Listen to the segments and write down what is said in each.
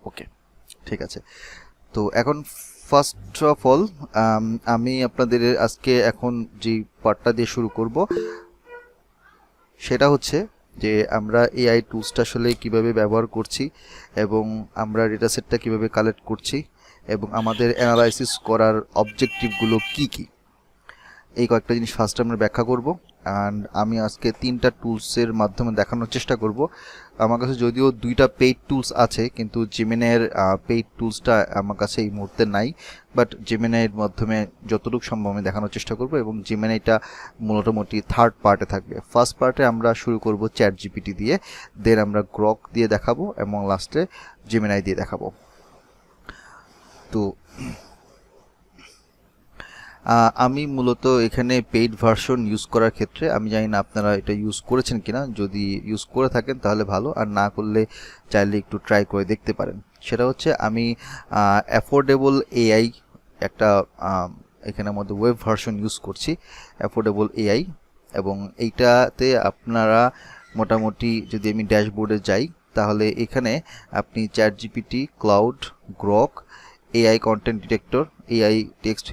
ওকে, ঠিক আছে। তো এখন ফার্স্ট অফ অল আমি আপনাদের আজকে এখন যে পার্টটা দিয়ে শুরু করব সেটা হচ্ছে যে আমরা এআই টুলসটা আসলে কিভাবে ব্যবহার করছি এবং আমরা ডেটা সেটটা কীভাবে কালেক্ট করছি এবং আমাদের অ্যানালাইসিস করার অবজেক্টিভগুলো কি কি, এই কয়েকটা জিনিস ফার্স্ট আমরা ব্যাখ্যা করব। অ্যান্ড আমি আজকে 3টা টুলসের মাধ্যমে দেখানোর চেষ্টা করব। আমার কাছে যদিও 2টা পেইড টুলস আছে, কিন্তু জেমিনাইয়ের পেইড টুলসটা আমার কাছে এই মুহূর্তে নাই, বাট জেমিনাইয়ের মাধ্যমে যতটুকু সম্ভব আমি দেখানোর চেষ্টা করব। এবং জেমিনাইটা মোটামুটি থার্ড পার্টে থাকবে। ফার্স্ট পার্টে আমরা শুরু করব চ্যাট জিপিটি দিয়ে, দেন আমরা গ্রক দিয়ে দেখাবো এবং লাস্টে জেমিনাই দিয়ে দেখাবো। তো আমি মূলত এখানে পেইড ভার্সন ইউজ করার ক্ষেত্রে, আমি জানি না আপনারা এটা ইউজ করেছেন কিনা, যদি ইউজ করে থাকেন তাহলে ভালো, আর না করলে চাইলে একটু ট্রাই করে দেখতে পারেন। সেটা হচ্ছে আমি অ্যাফোর্ডেবল এআই একটা এখানের মধ্যে ওয়েব ভার্সন ইউজ করছি, অ্যাফোর্ডেবল এআই। এবং এইটাতে আপনারা মোটামুটি যদি আমি ড্যাশবোর্ডে যাই তাহলে এখানে আপনি ChatGPT, Claude, Grok, AI content detector, AI text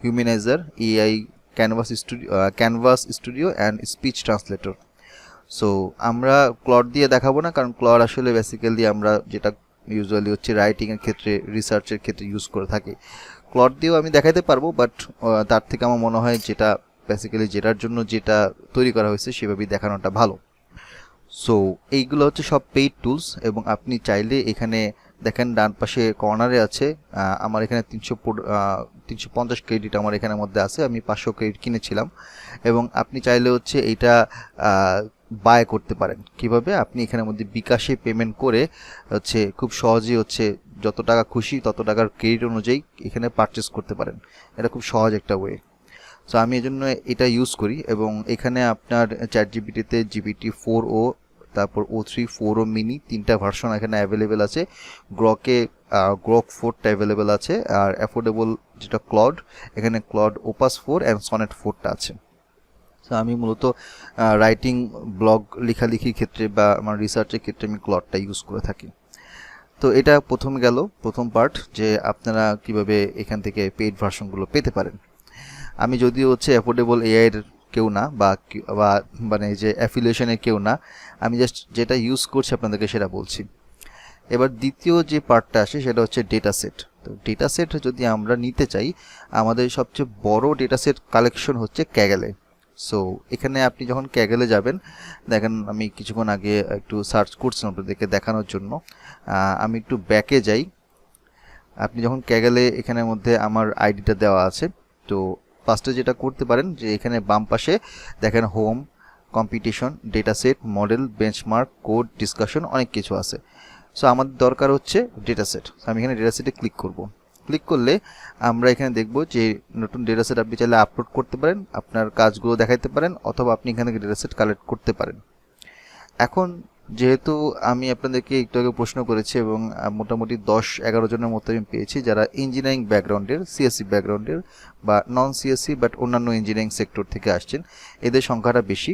humanizer, AI canvas studio and speech translator. So আমরা ক্লড দিয়ে দেখাবো না, কারণ ক্লড আসলে বেসিক্যালি আমরা যেটা ইউজুয়ালি হচ্ছে রাইটিংয়ের ক্ষেত্রে, রিসার্চের ক্ষেত্রে ইউজ করে থাকি। ক্লড দিয়েও আমি দেখাতে পারবো, বাট তার থেকে আমার মনে হয় যেটা বেসিক্যালি যেটার জন্য যেটা তৈরি করা হয়েছে সেভাবেই দেখানোটা ভালো। সো এইগুলো হচ্ছে সব পেইড টুলস, এবং আপনি চাইলে এখানে দেখেন ডান পাশে কর্নারে আছে আমার এখানে 350 ক্রেডিট আমার এখানের মধ্যে আছে, আমি 500 ক্রেডিট কিনেছিলাম। এবং আপনি চাইলে হচ্ছে এইটা বাই করতে পারেন। কিভাবে? আপনি এখানের মধ্যে বিকাশে পেমেন্ট করে হচ্ছে খুব সহজেই হচ্ছে যত টাকা খুশি তত টাকার ক্রেডিট অনুযায়ী এখানে পারচেস করতে পারেন। এটা খুব সহজ একটা ওয়ে। সো আমি এই জন্য এটা ইউজ করি। এবং এখানে আপনার চ্যাট জিপিটিতে GPT-4o, তারপর O3, 4o মিনি, 3টা ভার্সন এখানে অ্যাভেলেবেল আছে। গ্রকে গ্রক 4টা অ্যাভেলেবেল আছে। আর অ্যাফোর্ডেবল যেটা ক্লড, এখানে ক্লড ওপাস 4 অ্যান্ড সনেট 4টা আছে। সো আমি মূলত রাইটিং, ব্লগ লেখালেখির ক্ষেত্রে বা আমার রিসার্চের ক্ষেত্রে আমি ক্লডটা ইউজ করে থাকি। তো এটা প্রথম পার্ট, যে আপনারা কিভাবে এখান থেকে পেইড ভার্সনগুলো পেতে পারেন। আমি যদিও হচ্ছে অ্যাফোর্ডেবল এআইয়ের কেউ না, বা মানে যে অ্যাফিলিয়েশনের কেউ না, আমি জাস্ট যেটা ইউজ করছি আপনাদেরকে সেটা বলছি। এবার দ্বিতীয় যে পার্টটা আসে সেটা হচ্ছে ডেটা সেট। তো ডেটা সেট যদি আমরা নিতে চাই, আমাদের সবচেয়ে বড় ডেটা সেট কালেকশন হচ্ছে ক্যাগেলে। সো এখানে আপনি যখন ক্যাগেলে যাবেন, দেখেন আমি কিছুক্ষণ আগে একটু সার্চ করছিলাম আপনাদেরকে দেখানোর জন্য। আমি একটু ব্যাকে যাই। আপনি যখন ক্যাগেলে, এখানের মধ্যে আমার আইডিটা দেওয়া আছে। তো ফার্স্টে যেটা করতে পারেন, যে এখানে বাম পাশে দেখেন home, competition, data set, model, benchmark, code, discussion, অনেক কিছু আছে। সো আমাদের দরকার হচ্ছে ডেটা সেট। আমি এখানে ডেটা সেটে ক্লিক করব। ক্লিক করলে আমরা এখানে দেখব যে নতুন ডেটা সেট আপনি চাইলে আপলোড করতে পারেন, আপনার কাজগুলো দেখাইতে পারেন, অথবা আপনি এখান থেকে ডেটা সেট কালেক্ট করতে পারেন। এখন যেহেতু আমি আপনাদেরকে একটু আগে প্রশ্ন করেছি এবং মোটামুটি 10-11 জনের মতো আমি পেয়েছি যারা ইঞ্জিনিয়ারিং ব্যাকগ্রাউন্ডের, সিএসসি ব্যাকগ্রাউন্ডের বা নন সিএসসি বাট অন্যান্য ইঞ্জিনিয়ারিং সেক্টর থেকে আসছেন, এদের সংখ্যাটা বেশি।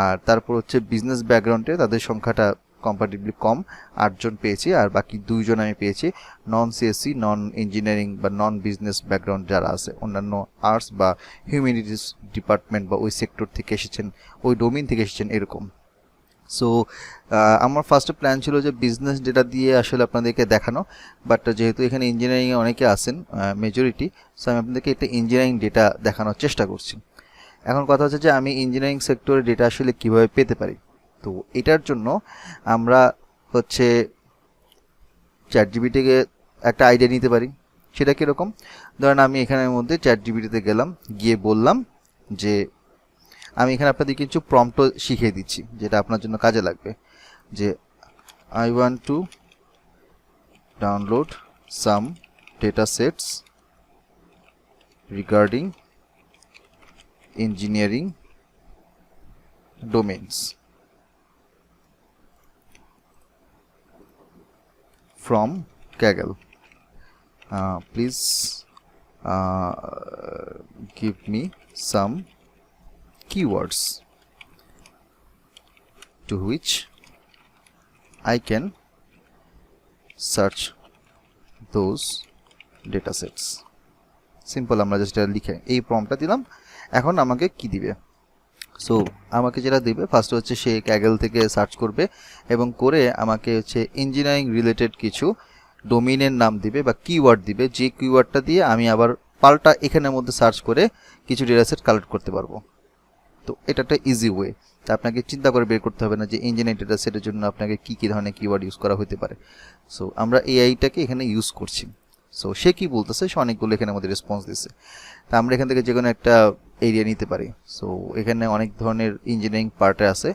আর তারপর হচ্ছে বিজনেস ব্যাকগ্রাউন্ডে, তাদের সংখ্যাটা কম্পারেটিভলি কম, 8 জন পেয়েছি। আর বাকি 2 জন আমি পেয়েছি নন সিএসসি, নন ইঞ্জিনিয়ারিং বা নন বিজনেস ব্যাকগ্রাউন্ড যারা আছে, অন্যান্য আর্টস বা হিউম্যানিটিস ডিপার্টমেন্ট বা ওই সেক্টর থেকে এসেছেন, ওই ডোমেইন থেকে এসেছেন, এরকম। সো আমার ফার্স্ট প্ল্যান ছিল যে বিজনেস ডেটা দিয়ে আসলে আপনাদেরকে দেখানো, বাট যেহেতু এখানে ইঞ্জিনিয়ারিংয়ে অনেকে আসেন মেজরিটি, সো আমি আপনাদেরকে একটা ইঞ্জিনিয়ারিং ডেটা দেখানোর চেষ্টা করছি। এখন কথা হচ্ছে যে আমি ইঞ্জিনিয়ারিং সেক্টরে ডেটা আসলে কীভাবে পেতে পারি। তো এটার জন্য আমরা হচ্ছে চ্যাট জিপিটিকে একটা আইডিয়া নিতে পারি। সেটা কীরকম? ধরেন আমি এখানের মধ্যে চ্যাট জিপিটিতে গেলাম, গিয়ে বললাম যে আমি এখানে আপনাদের কিছু প্রম্পট শিখিয়ে দিচ্ছি যেটা আপনার জন্য কাজে লাগবে। যে I want to download some data sets regarding engineering domains from Kaggle. Please give me some keywords to which I can search those datasets। Simple, আমরা জাস্ট এটা লিখে এই প্রম্পটটা দিলাম। এখন আমাকে কি দিবে? সো আমাকে যেটা দিবে ফার্স্ট হচ্ছে সে ক্যাগল থেকে সার্চ করবে এবং করে আমাকে হচ্ছে ইঞ্জিনিয়ারিং রিলেটেড কিছু ডোমেইনের নাম দিবে বা কিওয়ার্ড দিবে, যে কিওয়ার্ডটা দিয়ে আমি আবার পাল্টা এখানের মধ্যে সার্চ করে কিছু ডেটাসেট কালেক্ট করতে পারবো। তো এটা একটা ইজি ওয়ে, তা আপনাকে চিন্তা করে বের করতে হবে না যে ইঞ্জিনিয়ারিং ডেটাসেটের জন্য আপনাকে কী কী ধরনের কিওয়ার্ড ইউজ করা হতে পারে। সো আমরা এআইটাকে এখানে ইউজ করছি। সো সে কি বলতেছে, সে অনেকগুলো এখানে আমাদের রেসপন্স দিচ্ছে। তা আমরা এখান থেকে যে কোনো একটা এরিয়া নিতে পারি। সো এখানে অনেক ধরনের ইঞ্জিনিয়ারিং পার্টে আছে।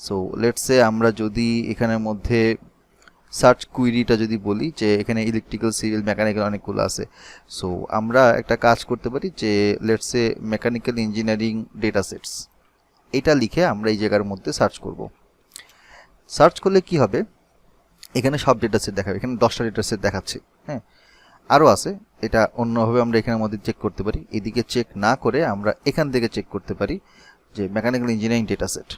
সো লেটস সে আমরা যদি এখানের মধ্যে সার্চ কুইরিটা যদি বলি যে এখানে ইলেকট্রিক্যাল, সিভিল, মেকানিক্যাল অনেকগুলো আছে। সো আমরা একটা কাজ করতে পারি যে লেটস সে মেকানিক্যাল ইঞ্জিনিয়ারিং ডেটাসেটস, এটা লিখে আমরা এই জায়গার মধ্যে সার্চ করব। সার্চ করলে কি হবে, এখানে সব ডেটাসেট দেখাবে। এখানে 10টা ডেটাসেট দেখাচ্ছে। হ্যাঁ, আরও আছে, এটা অন্যভাবে আমরা এখানের মধ্যে চেক করতে পারি। এদিকে চেক না করে আমরা এখান থেকে চেক করতে পারি যে মেকানিক্যাল ইঞ্জিনিয়ারিং ডেটাসেট,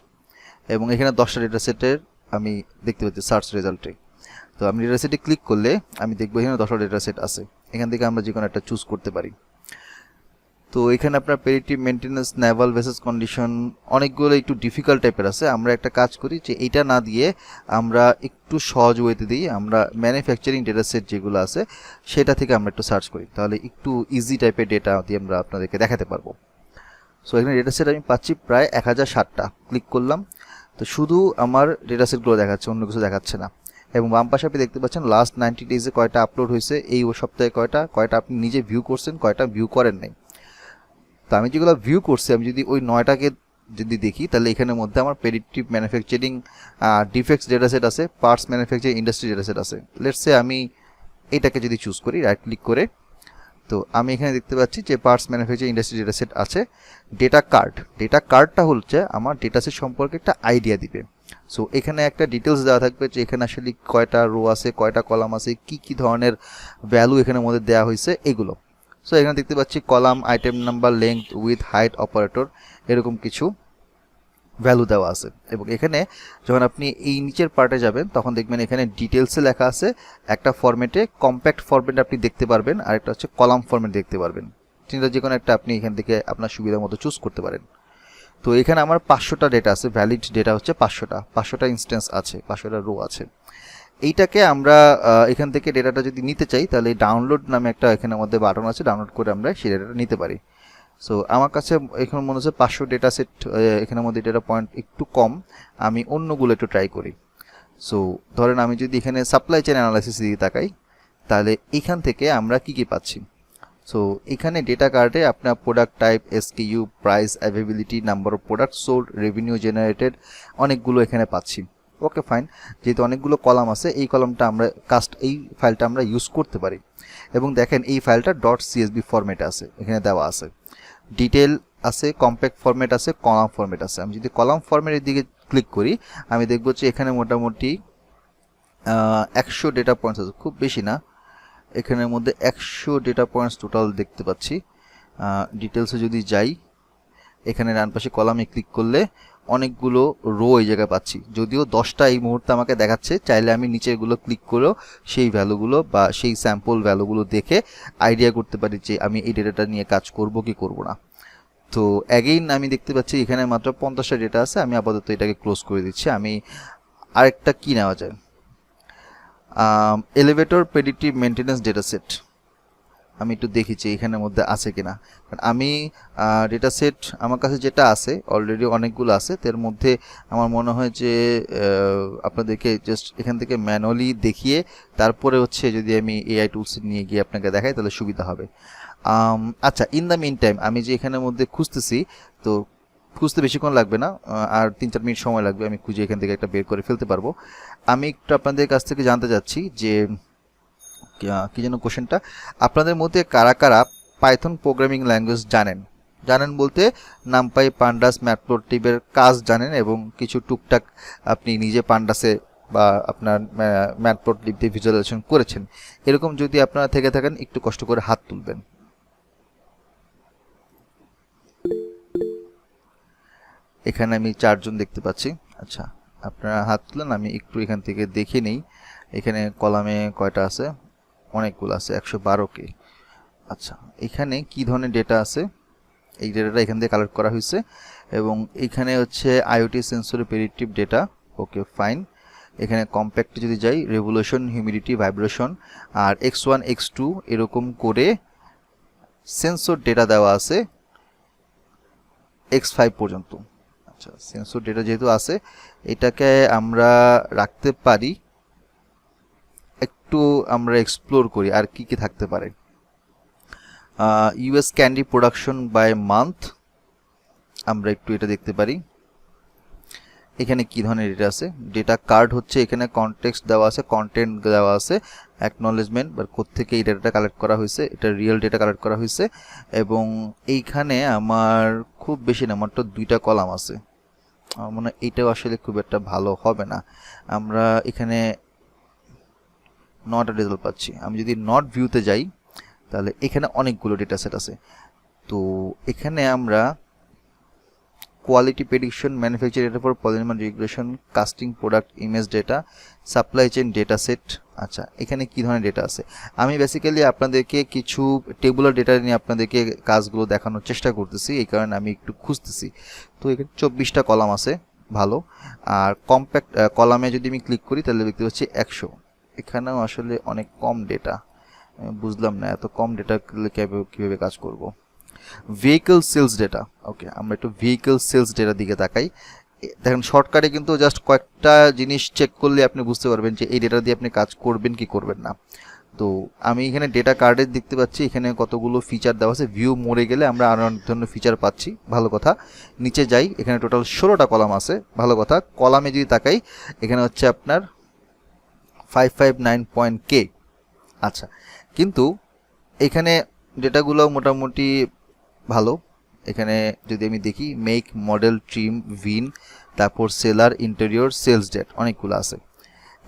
এবং এখানে 10টা ডেটাসেটের আমি দেখতে পাচ্ছি সার্চ রেজাল্টে। তো আমি ডেটাসেটে ক্লিক করলে আমি দেখবো এখানে 10টা ডেটাসেট আছে। এখান থেকে আমরা যে কোনো একটা চুজ করতে পারি। তো এখানে আপনার predictive maintenance, Naval vases condition, অনেকগুলো একটু ডিফিকাল্ট টাইপের আছে। আমরা একটা কাজ করি যে এইটা না দিয়ে আমরা একটু সহজ ওয়েতে দিই, আমরা ম্যানুফ্যাকচারিং ডেটাসেট যেগুলো আছে সেটা থেকে আমরা একটু সার্চ করি, তাহলে একটু ইজি টাইপের ডেটা দিয়ে আমরা আপনাদেরকে দেখাতে পারবো। সো এখানে ডেটাসেট আমি পাচ্ছি প্রায় 1060টা। ক্লিক করলাম, তো শুধু আমার ডেটাসেটগুলো দেখাচ্ছে, অন্য কিছু দেখাচ্ছে না। এবং বাম পাশে আপনি দেখতে পাচ্ছেন লাস্ট 90 ডেজে কয়টা আপলোড হয়েছে, এই সপ্তাহে কয়টা আপনি নিজে ভিউ করছেন, কয়টা ভিউ করেন নাই। তো আমি যেগুলো ভিউ করছি, আমি যদি ওই 9টাকে যদি দেখি, তাহলে এখানের মধ্যে আমার প্রেডিক্টিভ ম্যানুফ্যাকচারিং ডিফেক্টস ডেটাসেট আছে, পার্টস ম্যানুফ্যাকচারিং ইন্ডাস্ট্রি ডেটাসেট আছে। লেটস সে আমি এটাকে যদি চুজ করি রাইট ক্লিক করে, তো আমি এখানে দেখতে পাচ্ছি যে পার্টস ম্যানুফ্যাকচারিং ইন্ডাস্ট্রি ডেটাসেট আছে। ডেটা কার্ডটা হচ্ছে আমার ডেটাসেট সম্পর্কে একটা আইডিয়া দিবে। সো এখানে একটা ডিটেলস দেওয়া থাকবে যে এখানে আসলে কয়টা রো আছে, কয়টা কলাম আছে, কি কি ধরনের ভ্যালু এখানের মধ্যে দেওয়া হয়েছে এগুলো। সো এখানে দেখতে পাচ্ছি column, item number, length, with, height, operator, এরকম কিছু ভ্যালু দেওয়া আছে। এবং এখানে যখন আপনি এই নিচের পার্টে যাবেন তখন দেখবেন এখানে ডিটেলসে লেখা আছে। একটা ফরম্যাটে কম্প্যাক্ট ফরম্যাট আপনি দেখতে পারবেন, আর একটা হচ্ছে কলাম ফরম্যাট দেখতে পারবেন। তিনটা যে কোনো একটা আপনি এখান থেকে আপনার সুবিধা মতো চুজ করতে পারেন। তো এখানে আমার 500টা ডেটা আছে, ভ্যালিড ডেটা হচ্ছে 500টা ইনস্ট্যান্স আছে, 500টা রো আছে। এইটাকে আমরা এখান থেকে ডেটাটা যদি নিতে চাই, তাহলে ডাউনলোড নামে একটা এখানের মধ্যে বাটন আছে, ডাউনলোড করে আমরা সেই ডেটাটা নিতে পারি। সো আমার কাছে এখন মনে হচ্ছে 500 ডেটা সেট এখানের মধ্যে ডেটা পয়েন্ট একটু কম, আমি অন্যগুলো একটু ট্রাই করি। সো ধরেন আমি যদি এখানে সাপ্লাই চেইন অ্যানালাইসিস দিকে তাকাই, তাহলে এখান থেকে আমরা কি কি পাচ্ছি। সো এখানে ডেটা কার্ডে আপনার product type, SKU, price, availability, number of product sold, revenue generated, অনেকগুলো এখানে পাচ্ছি। ওকে ফাইন, যেহেতু অনেকগুলো কলাম আছে, এই কলামটা আমরা এই ফাইলটা আমরা ইউজ করতে পারি। এবং দেখেন এই ফাইলটা .csv ফরম্যাটে আছে, এখানে দেওয়া আছে, ডিটেল আছে, কম্প্যাক্ট ফরম্যাট আছে, কলাম ফরম্যাট আছে। আমি যদি কলাম ফরম্যাটের দিকে ক্লিক করি, আমি দেখব যে এখানে মোটামুটি 100 ডেটা পয়েন্টস আছে, খুব বেশি না। এখানের মধ্যে 100 ডেটা পয়েন্টস টোটাল দেখতে পাচ্ছি। ডিটেলসে যদি যাই, এখানে ডান পাশে কলামে ক্লিক করলে অনেকগুলো রো এই জায়গায় পাচ্ছি, যদিও 10টা এই মুহূর্তে আমাকে দেখাচ্ছে। চাইলে আমি নিচেরগুলো ক্লিক করেও সেই ভ্যালুগুলো বা সেই স্যাম্পল ভ্যালুগুলো দেখে আইডিয়া করতে পারি যে আমি এই ডেটাটা নিয়ে কাজ করব কি করব না। তো অ্যাগেইন আমি দেখতে পাচ্ছি এখানে মাত্র 50টা ডেটা আছে। আমি আপাতত এটাকে ক্লোজ করে দিচ্ছি। আমি আরেকটা কি নেওয়া যায়, এলিভেটর প্রেডিক্টিভ মেনটেন্যান্স ডেটাসেট, আমি একটু দেখেছি এখানের মধ্যে আছে কিনা। কারণ আমি ডেটা সেট আমার কাছে যেটা আছে অলরেডি অনেকগুলো আছে, তার মধ্যে আমার মনে হয় যে আপনাদেরকে জাস্ট এখান থেকে ম্যানুয়ালি দেখিয়ে তারপরে হচ্ছে যদি আমি এআই টুলস নিয়ে গিয়ে আপনাকে দেখাই তাহলে সুবিধা হবে। আচ্ছা, ইন দ্য মিন টাইম আমি যে এখানের মধ্যে খুঁজতেছি, তো খুঁজতে বেশিক্ষণ লাগবে না, আর 3-4 মিনিট সময় লাগবে, আমি খুঁজে এখান থেকে একটা বের করে ফেলতে পারবো। আমি একটু আপনাদের কাছ থেকে জানতে চাচ্ছি যে কি যেন কোশ্চেনটা, আপনাদের মধ্যে কারা কারা পাইথন প্রোগ্রামিং ল্যাঙ্গুয়েজ জানেন বলতে নামপাই, পান্ডাস, ম্যাটপ্লটলিবের কাজ জানেন, এবং কিছু টুকটাক আপনি নিজে পান্ডাসে বা আপনার ম্যাটপ্লটলিব দিয়ে ভিজুয়ালাইজেশন করেছেন। এরকম যদি আপনারা থেকে থাকেন একটু কষ্ট করে হাত তুলবেন। এখানে আমি 4 জন দেখতে পাচ্ছি। আচ্ছা, আপনারা হাত তুলেন, আমি একটু এখান থেকে দেখে নেই এখানে কলামে কয়টা আছে। অনেকগুলো আছে 112K। আচ্ছা, এখানে কি ধরনের ডেটা আছে, এই ডেটাটা এখান থেকে কালেক্ট করা হয়েছে এবং এখানে হচ্ছে IoT sensor predictive data. Okay fine. এখানে কম্প্যাক্টে যদি যাই, রেভলিউশন, হিউমিডিটি, ভাইব্রেশন আর x1 x2 এরকম করে সেন্সর ডেটা দেওয়া আছে x5 পর্যন্ত। আচ্ছা, সেন্সর ডেটা যেহেতু আছে, এটাকে আমরা রাখতে পারি, একটু আমরা এক্সপ্লোর করি আর কি কি থাকতে পারে। US candy production by month, আমরা একটু এটা দেখতে পারি। এখানে কি ধরনের ডেটা আছে, ডেটা কার্ড হচ্ছে, এখানে কনটেক্সট দেওয়া আছে, কন্টেন্ট দেওয়া আছে, অ্যাকনলেজমেন্ট বা কোত্থেকে এই ডেটাটা কালেক্ট করা হয়েছে, এটা রিয়েল ডেটা কালেক্ট করা হয়েছে। এবং এইখানে আমার খুব বেশি না, মাত্র 2টা কলাম আছে। আমার মনে হয় এইটাও আসলে খুব একটা ভালো হবে না। আমরা এখানে নট রেজাল্ট পাচ্ছি। আমি যদি নট ভিউতে যাই তাহলে এখানে অনেকগুলো ডেটা সেট আছে। তো এখানে আমরা quality prediction, manufacture data for polymer regulation, casting product image data, supply chain data set. আচ্ছা, এখানে কি ধরনের ডেটা আছে, আমি বেসিক্যালি আপনাদেরকে কিছু টেবুলার ডেটা নিয়ে আপনাদেরকে কাজগুলো দেখানোর চেষ্টা করতেছি, এই কারণে আমি একটু খুঁজতেছি। তো এখানে 24টা কলাম আছে, ভালো। আর কম্প্যাক্ট কলামে যদি আমি ক্লিক করি তাহলে দেখতে পাচ্ছি 100। এখানেও আসলে অনেক কম ডেটা, বুঝলাম না এত কম ডেটা কীভাবে কাজ করব। ভেহিকল সেলস ডেটা, ওকে আমরা একটু ভেহিকল সেলস ডেটার দিকে তাকাই। দেখেন শর্টকাটে কিন্তু জাস্ট কয়েকটা জিনিস চেক করলে আপনি বুঝতে পারবেন যে এই ডেটা দিয়ে আপনি কাজ করবেন কি করবেন না। তো আমি এখানে ডেটা কার্ডে দেখতে পাচ্ছি এখানে কতগুলো ফিচার দেওয়া আছে। ভিউ মোড়ে গেলে আমরা আরও অনেক ধরনের ফিচার পাচ্ছি, ভালো কথা। নিচে যাই, এখানে টোটাল 16টা কলাম আছে, ভালো কথা। কলামে যদি তাকাই এখানে হচ্ছে আপনার 559.k। আচ্ছা, কিন্তু এখানে ডেটাগুলো মোটামুটি ভালো। এখানে যদি আমি দেখি মেক, মডেল, ট্রিম, ভিন, তারপর সেলার, ইন্টেরিয়র, সেলস ডেট, অনেকগুলো আছে।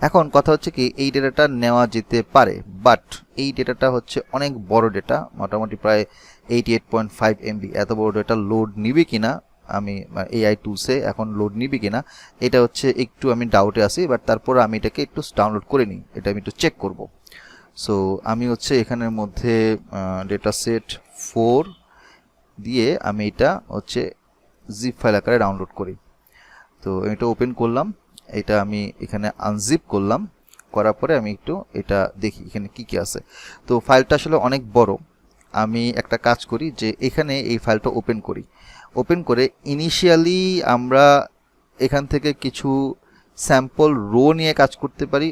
এখন কথা হচ্ছে কি, এই ডেটাটা নেওয়া যেতে পারে, বাট এই ডেটাটা হচ্ছে অনেক বড় ডেটা, মোটামুটি প্রায় 88.5 MB। এত বড় ডেটা লোড নিবে কিনা, আমি এআই টুলসে এখন লোড নিবে কিনা এটা হচ্ছে একটু আমি ডাউটে আছি, বাট তারপর আমি এটাকে একটু ডাউনলোড করে নিই, এটা আমি একটু চেক করব। সো আমি হচ্ছে এখানের মধ্যে ডেটা সেট 4 দিয়ে আমি এটা হচ্ছে জিপ ফাইল আকারে ডাউনলোড করি। তো এটা ওপেন করলাম, এটা আমি এখানে আনজিপ করলাম, করার পরে আমি একটু এটা দেখি এখানে কি কি আছে। তো ফাইলটা আসলে অনেক বড়। আমি একটা কাজ করি যে এখানে এই ফাইলটা ওপেন করি, ওপেন করে ইনিশিয়ালি আমরা এখান থেকে কিছু স্যাম্পল রো নিয়ে কাজ করতে পারি,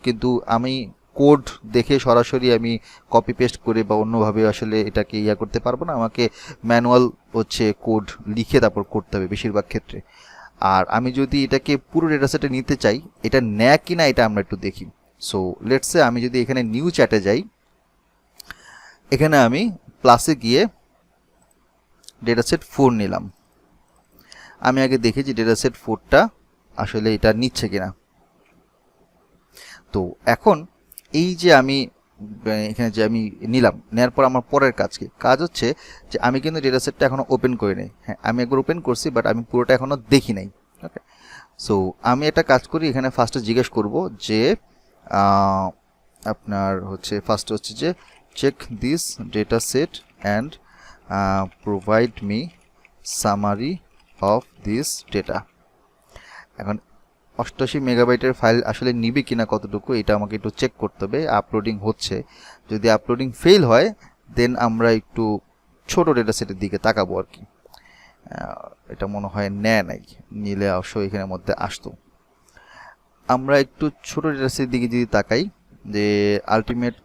কিন্তু আমি কোড দেখে সরাসরি আমি কপি পেস্ট করে বা অন্যভাবে আসলে এটাকে করতে পারবো না, আমাকে ম্যানুয়াল হচ্ছে কোড লিখে তারপর করতে হবে বেশিরভাগ ক্ষেত্রে। আর আমি যদি এটাকে পুরো ডেটাসেটে নিতে চাই, এটা নেয় কিনা এটা আমরা একটু দেখি। সো লেটসে আমি যদি এখানে নিউ চ্যাটে যাই, এখানে আমি প্লাসে গিয়ে ডেটাসেট 4 নিলাম। আমি আগে দেখি যে ডেটাসেট 4টা আসলে এটা নিচ্ছে কিনা। তো এখন এই যে আমি এখানে যে আমি নিলাম, নেওয়ার পর আমার পরের কাজ হচ্ছে যে আমি কিন্তু ডেটা সেটটা এখনও ওপেন করি নাই। হ্যাঁ, আমি একবার ওপেন করছি, বাট আমি পুরোটা এখনও দেখি নাই। ওকে, সো আমি একটা কাজ করি, এখানে ফার্স্টে জিজ্ঞেস করব যে আপনার হচ্ছে ফার্স্টে হচ্ছে যে check this data set and provide me summary of this data. এখন 88 মেগাবাইটের ফাইল আসলে নিবে কিনা কতটুকু এটা আমাকে একটু চেক করতে হবে। আপলোডিং হচ্ছে, যদি আপলোডিং ফেল হয় দেন আমরা একটু ছোট ডেটা সেটের দিকে তাকাবো আর কি। এটা মনে হয় নেয় নাই, নিলে অবশ্যই এখানের মধ্যে আসতো। আমরা একটু ছোট ডেটা সেটের দিকে যদি তাকাই, যে ultimate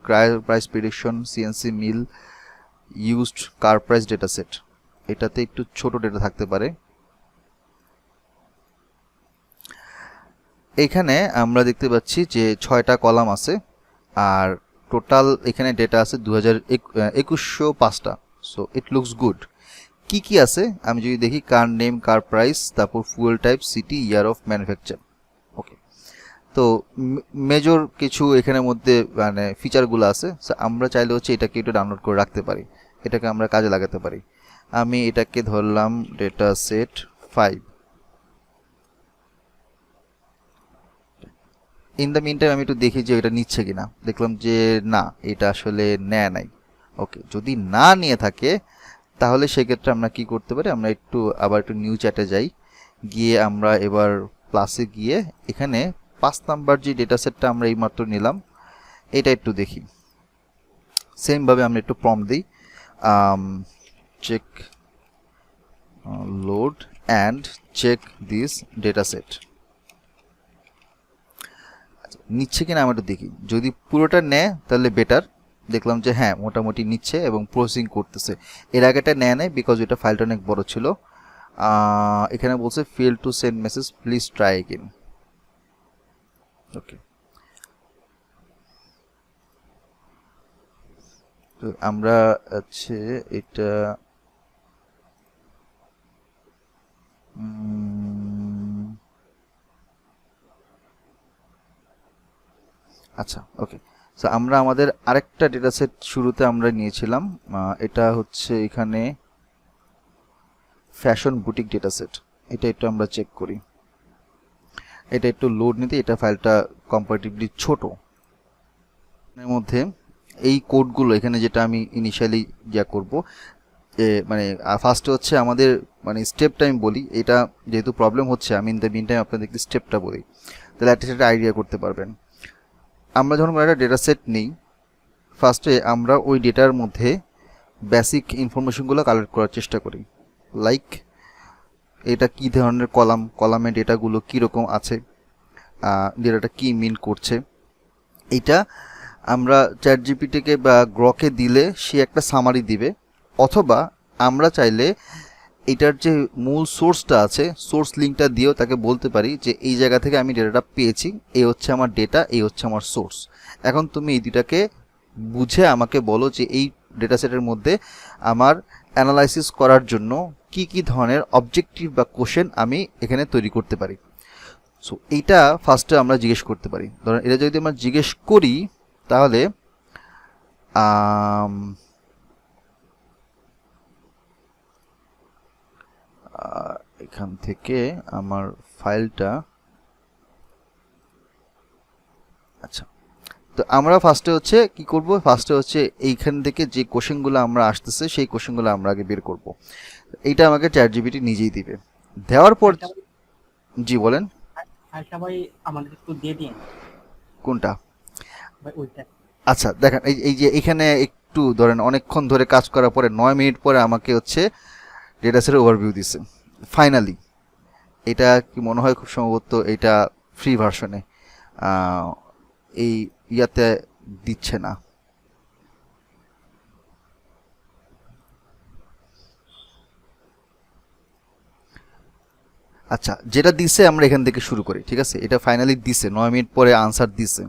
price prediction, CNC mill, used car price data set, এটাতে একটু ছোট ডেটা থাকতে পারে। এখানে আমরা দেখতে পাচ্ছি যে 6টা কলাম আছে আর টোটাল এখানে ডেটা আছে 2105টা। So it looks good. কি কি আছে আমি যদি দেখি, কার নেম, কার প্রাইস, তারপর fuel type, city, year of manufacture. Okay, তো মেজর কিছু এখানের মধ্যে মানে ফিচারগুলো আছে। আমরা চাইলে হচ্ছে এটাকে একটু ডাউনলোড করে রাখতে পারি, এটাকে আমরা কাজে লাগাতে পারি। আমি এটাকে ধরলাম data set 5। In the meantime আমি একটু দেখি যে এটা নিচ্ছে কিনা, দেখলাম যে না, এটা আসলে নেয় নাই। ওকে, যদি না নিয়ে থাকে তাহলে সেক্ষেত্রে আমরা কি করতে পারি, আমরা একটু আবার একটু নিউ চ্যাটে যাই, গিয়ে আমরা এবার প্লাসে গিয়ে এখানে 5 নাম্বার যে ডেটা সেটটা আমরা এইমাত্র নিলাম এটা একটু দেখি। সেমভাবে আমরা একটু প্রম্পট দিই, check load and check this data set. নিচ্ছে কিনা আমরা একটু দেখি, যদি পুরোটা নেয় তাহলে বেটার, দেখলাম যে হ্যাঁ মোটামুটি নিচ্ছে এবং প্রসেসিং করতেছে। এর আগেটা নেয় নাই বিকজ এটা ফাইলটা অনেক বড় ছিল। এখানে বলছে fail to send message, please try again. Okay, তো আমরা আছে এটা আচ্ছা ওকে, সো আমরা আমাদের আরেকটা ডেটা সেট শুরুতে আমরা নিয়েছিলাম, এটা হচ্ছে এখানে ফ্যাশন বুটিক ডেটা সেট। এটা একটু আমরা চেক করি, এটা একটু লোড নিতে, এটা ফাইলটা কম্পারেটিভলি ছোট। এর মধ্যে এই কোডগুলো এখানে যেটা আমি ইনিশিয়ালি যা করব, মানে ফার্স্টে হচ্ছে আমাদের মানে স্টেপটা আমি বলি, এটা যেহেতু প্রবলেম হচ্ছে আমি ইন দ্য মিন টাইম আপনাদেরকে স্টেপটা বলি, তাহলে একটা আইডিয়া করতে পারবেন। আমরা যখন একটা ডেটা সেট নিই, ফার্স্টে আমরা ওই ডেটার মধ্যে বেসিক ইনফরমেশনগুলো কালেক্ট করার চেষ্টা করি, লাইক এটা কি ধরনের কলাম, কলামে ডেটাগুলো কীরকম আছে, ডেটাটা কি মিন করছে। এটা আমরা চ্যাট জিপিটিকে বা গ্রকে দিলে সে একটা সামারি দিবে, অথবা আমরা চাইলে এটার যে মূল সোর্সটা আছে সোর্স লিঙ্কটা দিয়েও তাকে বলতে পারি যে এই জায়গা থেকে আমি ডেটাটা পেয়েছি, এই হচ্ছে আমার ডেটা, এই হচ্ছে আমার সোর্স। এখন তুমি এই দুটাকে বুঝে আমাকে বলো যে এই ডেটা সেটের মধ্যে আমার অ্যানালাইসিস করার জন্য কি কি ধরনের অবজেক্টিভ বা কোশ্চেন আমি এখানে তৈরি করতে পারি। সো এইটা ফার্স্টে আমরা জিজ্ঞেস করতে পারি। ধরেন এটা যদি আমরা জিজ্ঞেস করি তাহলে এখান থেকে আমার ফাইলটা, আচ্ছা, তো আমরা ফার্স্টে হচ্ছে কি করব, ফার্স্টে হচ্ছে এইখান থেকে যে কোশ্চেনগুলো আমরা আসতেছে সেই কোশ্চেনগুলো আমরা আগে বের করব। এইটা আমাকে চ্যাট জিপিটি নিজেই দিবে, দেওয়ার পর জি বলেন। ফাইলটা ভাই আমাদের একটু দিয়ে দিন। কোনটা? ভাই ওইটা। আচ্ছা দেখেন, এই যে এখানে একটু ধরেন অনেকক্ষণ ধরে কাজ করার পরে 9 মিনিট পরে আমাকে হচ্ছে ডেটা সেটের ওভারভিউ দিছে ফাইনালি। এটা কি মনে হয় খুব সম্ভবত এটা ফ্রি ভার্সনে, এই ইয়াতে দিচ্ছে না। আচ্ছা, যেটা দিছে আমরা এখান থেকে শুরু করি, ঠিক আছে? এটা ফাইনালি দিছে 9 মিনিট পরে আনসার দিছে।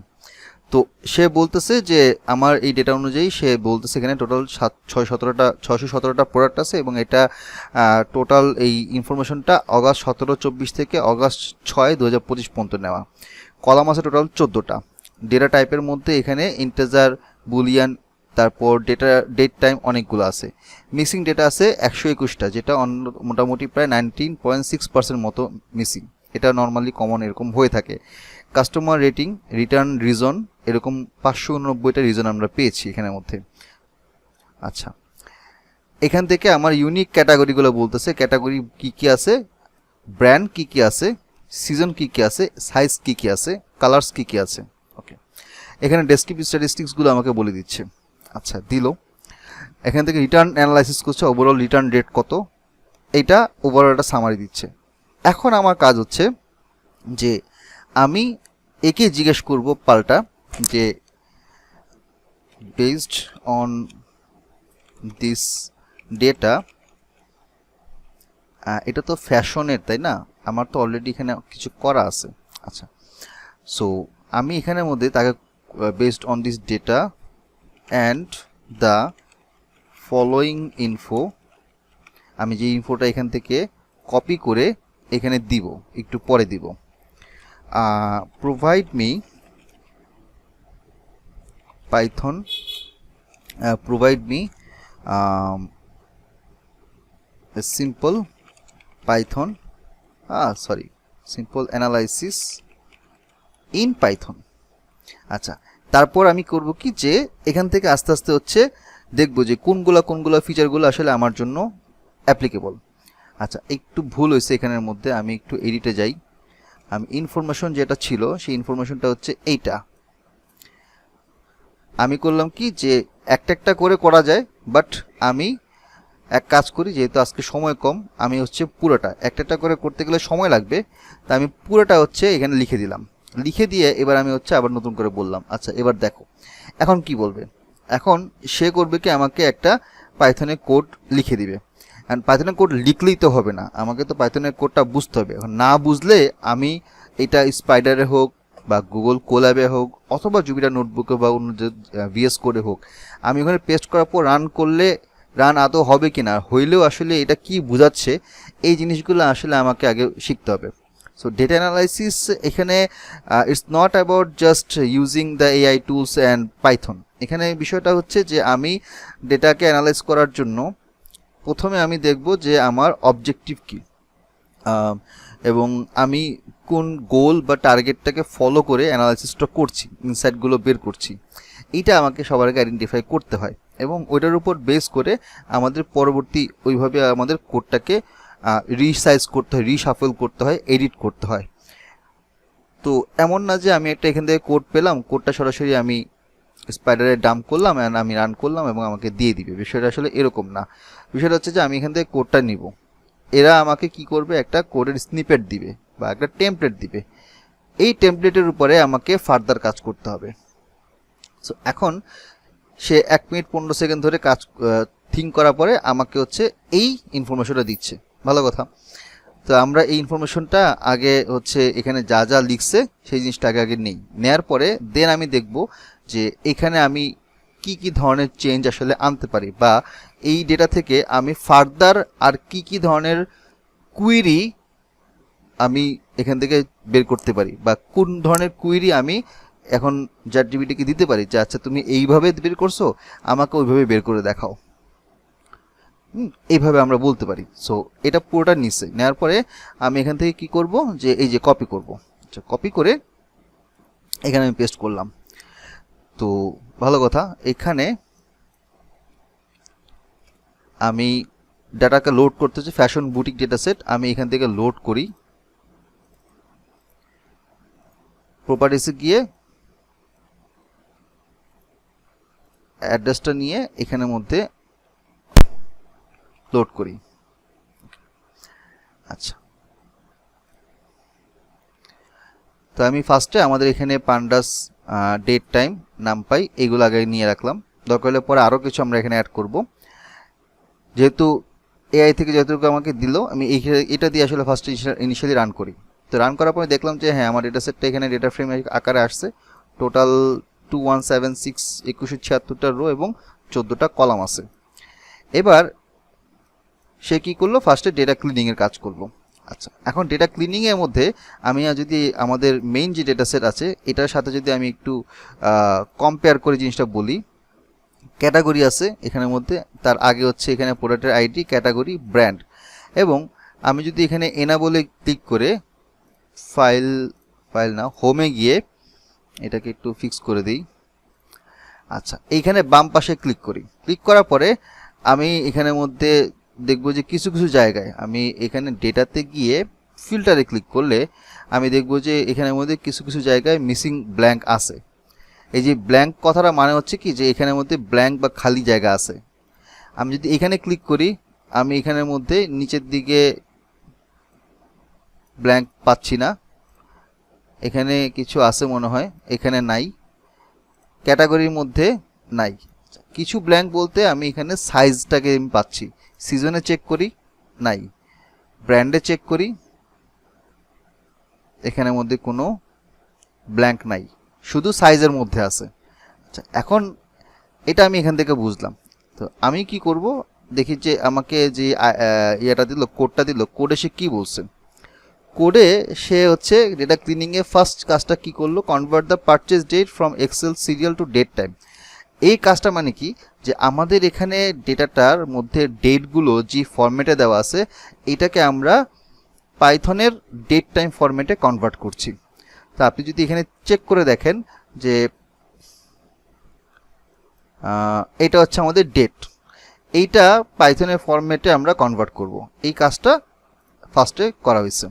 তো সে বলতেছে যে আমার এই ডেটা অনুযায়ী সে বলতেছে এখানে টোটাল 617টা প্রোডাক্ট আছে এবং এটা টোটাল এই ইনফরমেশনটা অগাস্ট 17-24 থেকে অগাস্ট 6-2025 পর্যন্ত নেওয়া। কলাম আছে টোটাল 14টা। ডেটা টাইপের মধ্যে এখানে ইন্টিজার, বুলিয়ান, তারপর ডেট টাইম অনেকগুলো আছে। মিসিং ডেটা আছে 121টা, যেটা মোটামুটি প্রায় 19.6% মতো মিসিং। এটা নর্মালি কমন এরকম হয়ে থাকে। কাস্টমার রেটিং, রিটার্ন রিজন, এরকম 589টা রিজন আমরা পেয়েছি এখানের মধ্যে। আচ্ছা, এখান থেকে আমার ইউনিক ক্যাটাগরিগুলো বলতেছে, ক্যাটাগরি কি কি আছে, ব্র্যান্ড কি কি আছে, সিজন কি কি আছে, সাইজ কি কি আছে, কালার্স কি কি আছে। ওকে, এখানে ডেসক্রিপটিভ স্ট্যাটিস্টিক্সগুলো আমাকে বলে দিচ্ছে। আচ্ছা, দিল। এখান থেকে রিটার্ন অ্যানালাইসিস করছে, ওভারঅল রিটার্ন রেট কত, এইটা ওভারঅল একটা সামারি দিচ্ছে। এখন আমার কাজ হচ্ছে যে আমি একে জিজ্ঞেস করব পাল্টা যে বেসড অন দিস ডেটা, এটা তো ফ্যাশনের তাই না, আমার তো অলরেডি এখানে কিছু করা আছে। আচ্ছা, সো আমি এখানের মধ্যে তাকে based on this data and the following info, আমি যে ইনফোটা এখান থেকে কপি করে এখানে দিব, একটু পরে দিব। provide me python provide me a simple python simple analysis in python। আচ্ছা, তারপর আমি করব কি যে এখান থেকে আস্তে আস্তে হচ্ছে দেখব যে কোনগুলা ফিচারগুলো আসলে আমার জন্য অ্যাপ্লিকেবল। আচ্ছা, একটু ভুল হয়েছে এখানের মধ্যে, আমি একটু এডিটে যাই। আমি ইনফরমেশন যেটা ছিল সেই ইনফরমেশনটা হচ্ছে এইটা। আমি করলাম কি যে একটা একটা করে করা যায়, বাট আমি এক কাজ করি, যেহেতু আজকে সময় কম, আমি হচ্ছে পুরোটা একটা একটা করে করতে গেলে সময় লাগবে, তা আমি পুরোটা হচ্ছে এখানে লিখে দিলাম। লিখে দিয়ে এবার আমি হচ্ছে আবার নতুন করে বললাম। আচ্ছা, এবার দেখো এখন কি বলবে। এখন সে করবে কি, আমাকে একটা পাইথনের কোড লিখে দিবে। অ্যান্ড পাইথনের কোড লিখলেই তো হবে না, আমাকে তো পাইথনের কোডটা বুঝতে হবে। এখন না বুঝলে আমি এটা স্পাইডারে হোক বা গুগল কোল্যাবে হোক অথবা জুপিটার নোটবুকে বা অন্য যে ভিএস কোডে হোক, আমি ওখানে পেস্ট করার পর রান করলে রান আদৌ হবে কি না, হইলেও আসলে এটা কি বোঝাচ্ছে, এই জিনিসগুলো আসলে আমাকে আগে শিখতে হবে। সো ডেটা অ্যানালাইসিস এখানে it's not about just using the AI tools and Python. এখানে বিষয়টা হচ্ছে যে আমি ডেটাকে অ্যানালাইজ করার জন্য প্রথমে আমি দেখব যে আমার অবজেক্টিভ কী, এবং আমি কোন গোল বা টার্গেটটাকে ফলো করে অ্যানালাইসিসটা করছি, ইনসাইটগুলো বের করছি। এইটা আমাকে সবার আগে আইডেন্টিফাই করতে হয়, এবং ওইটার উপর বেস করে আমাদের পরবর্তী ওইভাবে আমাদের কোডটাকে রিসাইজ করতে হয়, রিশাফেল করতে হয়, এডিট করতে হয়। তো এমন না যে আমি একটা এখান থেকে কোড পেলাম, কোডটা সরাসরি আমি স্পাইডারে ডাম্প করলাম অ্যান্ড আমি রান করলাম এবং আমাকে দিয়ে দিবে। বিষয়টা আসলে এরকম না। বিষয়টা হচ্ছে যে আমি এখান থেকে কোডটা নিব, এরা আমাকে কি করবে, একটা কোডের স্নিপেট দিবে বা একটা টেমপ্লেট দিবে। এই টেমপ্লেটের উপরে আমাকে ফার্দার কাজ করতে হবে। সো এখন সে 1 মিনিট 15 সেকেন্ড ধরে কাজ থিঙ্ক করার পরে আমাকে হচ্ছে এই ইনফরমেশনটা দিচ্ছে। ভালো কথা। তো আমরা এই ইনফরমেশনটা আগে হচ্ছে এখানে যা যা লিখছে সেই জিনিসটা আগে নেই, নেয়ার পরে দেন আমি দেখব যে এখানে আমি কি কি ধরনের চেঞ্জ আসলে আনতে পারি, বা এই ডেটা থেকে আমি ফার্দার আর কি ধরনের কুইরি আমি এখান থেকে বের করতে পারি, বা কোন ধরনের কুইরি আমি এখন চ্যাটজিপিটিকে দিতে পারি যে আচ্ছা তুমি এইভাবে বের করছো, আমাকে ওইভাবে বের করে দেখাও। এইভাবে আমরা বলতে পারি। সো এটা পুরোটা নিচে নেওয়ার পরে আমি এখান থেকে কি করব, যে এই যে কপি করব। আচ্ছা, কপি করে এখানে আমি পেস্ট করলাম। তো ভালো কথা, এখানে আমি ডাটাকে লোড করতে হচ্ছে ফ্যাশন বুটিক ডেটা সেট। আমি এখান থেকে লোড করি, প্রপার্টিসে গিয়ে অ্যাড্রেসটা নিয়ে এখানের মধ্যে লোড করি। আচ্ছা, তো আমি ফার্স্টে আমাদের এখানে পান্ডাস, ডেট, টাইম, নামপাই এগুলো আগে নিয়ে রাখলাম। দরকার হলে পরে আরও কিছু আমরা এখানে অ্যাড করব। যেহেতু এআই থেকে যতটুকু আমাকে দিল, আমি এটা দিয়ে আসলে ফার্স্টে ইনিশিয়ালি রান করি। তো রান করার পরে দেখলাম যে হ্যাঁ, আমার ডেটা সেটটা এখানে ডেটা ফ্রেম আকারে আসছে। টোটাল 2176 2176টা রো এবং 14টা কলাম আছে। এবার সে কি করলো, ফার্স্টে ডেটা ক্লিনিংয়ের কাজ করলো। আচ্ছা, এখন ডেটা ক্লিনিংয়ের মধ্যে আমি যদি আমাদের মেইন যে ডেটা সেট আছে এটার সাথে যদি আমি একটু কম্পেয়ার করে জিনিসটা বলি, ক্যাটাগরি আছে এখানের মধ্যে, তার আগে হচ্ছে এখানে প্রোডাক্টের আইডি, ক্যাটাগরি, ব্র্যান্ড, এবং আমি যদি এখানে এনা বলে ক্লিক করে ফাইল না হোমে গিয়ে এটাকে একটু ফিক্স করে দিই। আচ্ছা, এইখানে বাম পাশে ক্লিক করি। ক্লিক করার পরে আমি এখানের মধ্যে দেখব যে কিছু কিছু জায়গায় আমি এখানে ডেটাতে গিয়ে ফিল্টারে ক্লিক করলে আমি দেখব যে এখানের মধ্যে কিছু কিছু জায়গায় মিসিং ব্ল্যাঙ্ক আছে। এই যে ব্ল্যাঙ্ক কথাটা মানে হচ্ছে কি, যে এখানের মধ্যে ব্ল্যাঙ্ক বা খালি জায়গা আছে। আমি যদি এখানে ক্লিক করি, আমি এখানের মধ্যে নিচের দিকে ব্ল্যাঙ্ক পাচ্ছি না। এখানে কিছু আছে মনে হয়, এখানে নাই। ক্যাটাগরির মধ্যে নাই। কিছু ব্ল্যাঙ্ক বলতে আমি এখানে সাইজটাকে আমি পাচ্ছি। সিজনে চেক করি, নাই। ব্র্যান্ডে চেক করি, এখানের মধ্যে কোনো ব্ল্যাঙ্ক নাই, শুধু সাইজের মধ্যে আছে। আচ্ছা, এখন এটা আমি এখান থেকে বুঝলাম। তো আমি কি করব, দেখি যে আমাকে যে ইয়েটা দিল, কোডটা দিল, কোডে সে কী বলছে। কোডে সে হচ্ছে ডেটা ক্লিনিংয়ে ফার্স্ট কাজটা কি করলো, convert the purchase date from Excel serial to date time. এই কাজটা মানে কি, যে আমাদের এখানে ডেটাটার মধ্যে ডেটগুলো যে ফরম্যাটে দেওয়া আছে এটাকে আমরা পাইথনের ডেট টাইম ফরম্যাটে কনভার্ট করছি। তো আপনি যদি এখানে চেক করে দেখেন যে এটা হচ্ছে আমাদের ডেট, এইটা পাইথনের ফরম্যাটে আমরা কনভার্ট করব। এই কাজটা ফার্স্টে করা হয়েছে,